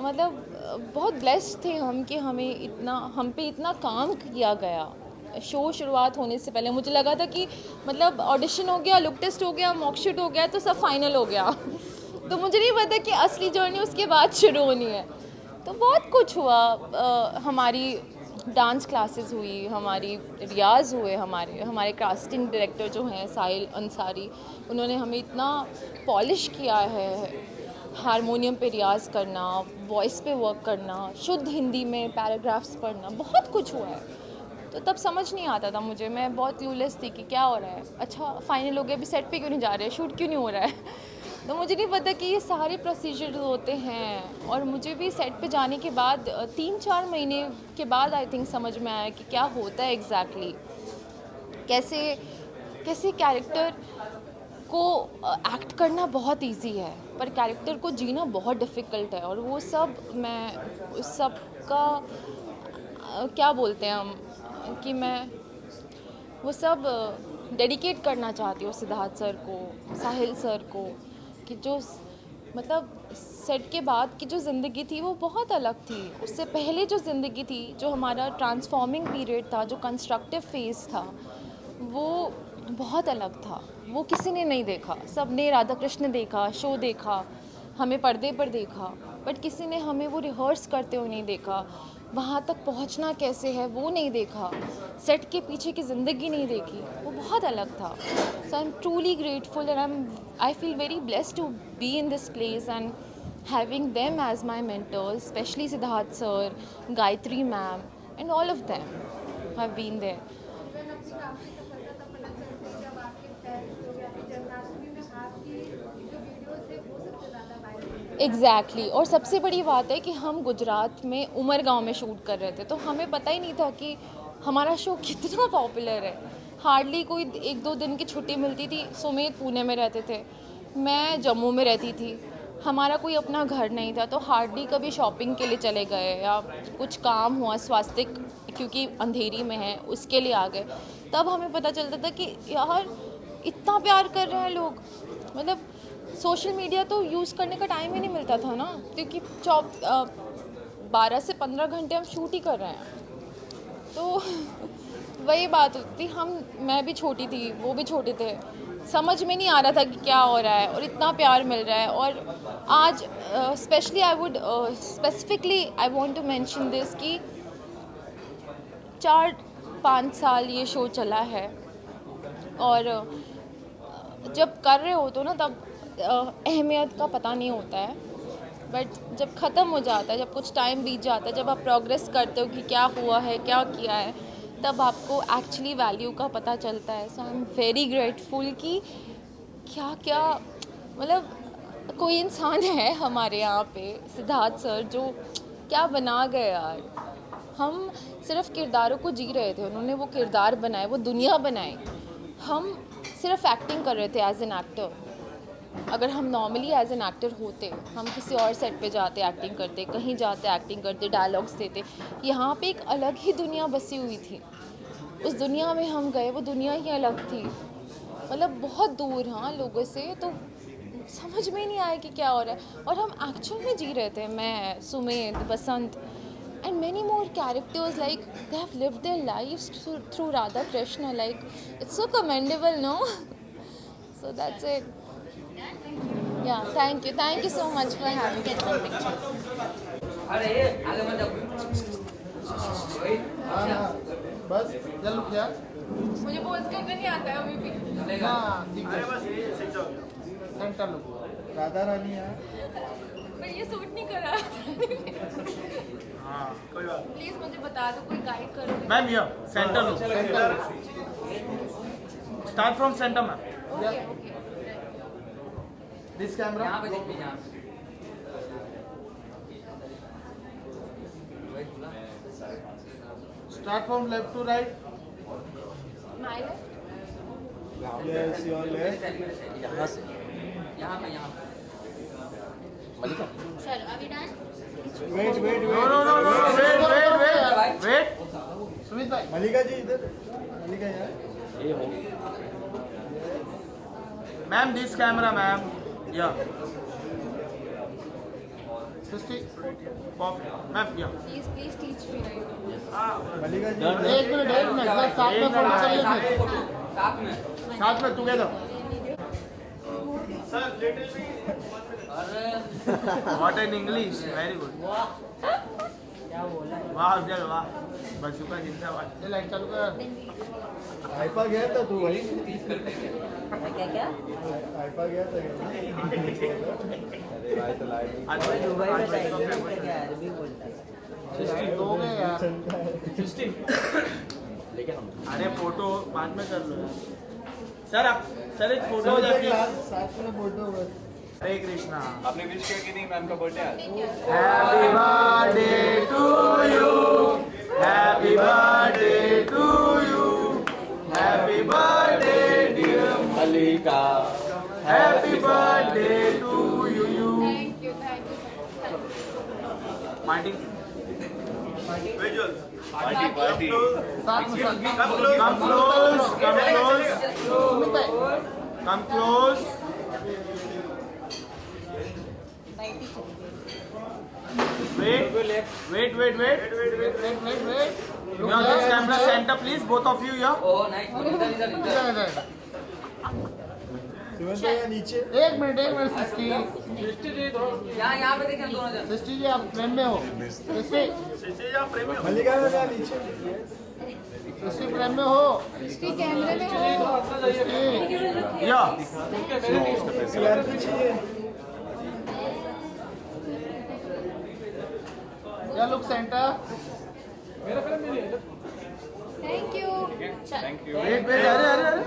मतलब बहुत ब्लेस्ड थे हम कि हम पे इतना काम किया गया. शो शुरुआत होने से पहले मुझे लगा था कि मतलब ऑडिशन हो गया, लुक टेस्ट हो गया, मॉकशूट हो गया तो सब फाइनल हो गया. तो मुझे नहीं पता कि असली जर्नी उसके बाद शुरू होनी है. तो बहुत कुछ हुआ. हमारी डांस क्लासेस हुई, हमारी रियाज़ हुए, हमारे कास्टिंग डायरेक्टर जो हैं साहिल अंसारी, उन्होंने हमें इतना पॉलिश किया है. हारमोनियम पे रियाज़ करना, वॉइस पे वर्क करना, शुद्ध हिंदी में पैराग्राफ्स पढ़ना, बहुत कुछ हुआ है. तो तब समझ नहीं आता था मुझे, मैं बहुत क्लूलेस थी कि क्या हो रहा है. अच्छा फाइनल हो गया, अभी सेट पे क्यों नहीं जा रहे, शूट क्यों नहीं हो रहा है. तो मुझे नहीं पता कि ये सारे प्रोसीजर होते हैं. और मुझे भी सेट पे जाने के बाद 3-4 महीने के बाद आई थिंक समझ में आया कि क्या होता है एग्जैक्टली. कैसे कैरेक्टर को एक्ट करना बहुत इजी है, पर कैरेक्टर को जीना बहुत डिफ़िकल्ट है. और वो सब मैं उस सब का क्या बोलते हैं हम कि मैं वो सब डेडिकेट करना चाहती हूँ सिद्धार्थ सर को, साहिल सर को, कि जो मतलब सेट के बाद की जो ज़िंदगी थी वो बहुत अलग थी. उससे पहले जो ज़िंदगी थी, जो हमारा ट्रांसफॉर्मिंग पीरियड था, जो कंस्ट्रक्टिव फेज़ था, वो बहुत अलग था. वो किसी ने नहीं देखा. सब ने राधा कृष्ण देखा, शो देखा, हमें पर्दे पर देखा, बट किसी ने हमें वो रिहर्स करते हुए नहीं देखा. वहाँ तक पहुँचना कैसे है वो नहीं देखा. सेट के पीछे की ज़िंदगी नहीं देखी. वो बहुत अलग था. So I am truly grateful and I feel very blessed to be in this place and having them as my mentors, specially Siddharth sir, Gayatri ma'am and all of them have been there. Exactly. और सबसे बड़ी बात है कि हम गुजरात में उमरगांव में shoot कर रहे थे, तो हमें पता ही नहीं था कि हमारा शो कितना पॉपुलर है. हार्डली कोई 1-2 दिन की छुट्टी मिलती थी. सुमित पुणे में रहते थे, मैं जम्मू में रहती थी. हमारा कोई अपना घर नहीं था, तो हार्डली कभी शॉपिंग के लिए चले गए या कुछ काम हुआ स्वास्तिक क्योंकि अंधेरी में है उसके लिए आ गए. तब हमें पता चलता था कि यार इतना प्यार कर रहे हैं लोग. मतलब सोशल मीडिया तो यूज़ करने का टाइम ही नहीं मिलता था ना, क्योंकि 12 से 15 घंटे हम शूट ही कर रहे हैं. तो वही बात होती थी. मैं भी छोटी थी, वो भी छोटे थे, समझ में नहीं आ रहा था कि क्या हो रहा है और इतना प्यार मिल रहा है. और आज specially I would specifically I want to mention this कि 4-5 साल ये शो चला है, और जब कर रहे हो तो ना तब अहमियत का पता नहीं होता है. बट जब ख़त्म हो जाता है, जब कुछ टाइम बीत जाता है, जब आप प्रोग्रेस करते हो कि क्या हुआ है, क्या किया है, तब आपको एक्चुअली वैल्यू का पता चलता है. So I am very grateful कि क्या क्या मतलब कोई इंसान है हमारे यहाँ पे, सिद्धार्थ सर, जो क्या बना गए यार. हम सिर्फ किरदारों को जी रहे थे, उन्होंने वो किरदार बनाए, वो दुनिया बनाई. हम सिर्फ एक्टिंग कर रहे थे एज एन एक्टर. अगर हम नॉर्मली एज एन एक्टर होते, हम किसी और सेट पे जाते, एक्टिंग करते, कहीं जाते, एक्टिंग करते, डायलॉग्स देते. यहाँ पे एक अलग ही दुनिया बसी हुई थी. उस दुनिया में हम गए, वो दुनिया ही अलग थी, मतलब बहुत दूर, हाँ, लोगों से. तो समझ में नहीं आया कि क्या हो रहा है. और हम एक्चुअल में जी रहे थे, मैं, सुमेध, बसंत and many more characters, like they have lived their lives through Radha Krishna. Like it's so commendable, no? So that's it. Yeah, thank you so much for having me. बस चल क्या मुझे पोज करना नहीं आता है अभी भी. सेंटर लुक राधा रानी है. पर ये सूट नहीं कर रहा. कोई बात. प्लीज मुझे बता दो, कोई गाइड करो. मैम ये centre look. Start from centre ma'am. Okay. This camera. यहाँ पे देखिए, यहाँ start from left to right. My yes your left. यहाँ से यहाँ पे मलिका. सर अभी डन. वेट सुमित भाई. मलिका जी इधर. मलिका यार. ये हो. Ma'am this camera ma'am. या सृष्टि मैम. या please teach me right. Malika ji एक मिनट साथ में फोटो चलिए. साथ में together. Sir little B. What in English? Very good. क्या बोला है? वाह अफजल वाह. बसुका जिंदाबाद. ये लाइट चालू कर. हाइपा गया था तू वही. क्या हाइपा गया था. अरे भाई तो लाइट. आज दुबई में क्या अरबी बोलता है. 60 हो गए यार. 60. अरे फोटो बाद में कर लो सर. आप सर एक फोटो हो जाएगी. साथ में फोटो. हरे कृष्णा. आपने विश किया कि नहीं मैम का बर्थडे आज? Happy birthday to you. Happy birthday to you. Happy birthday dear Malika. Happy birthday to you. Thank you. Party. Visuals. Party. Come close. Wait. Now this camera center, please. Both of you here. Oh, nice. नीचे. एक minute सृष्टि. यहाँ पे देखें दोनों जन. सृष्टि जी आप frame में हो. सृष्टि मल्लिका नीचे. सृष्टि फ्रेम में हो. सृष्टि कैमरे में हो. या लुक सेंटर. मेरा फ्रेम में नहीं है. Thank you. वेट अरे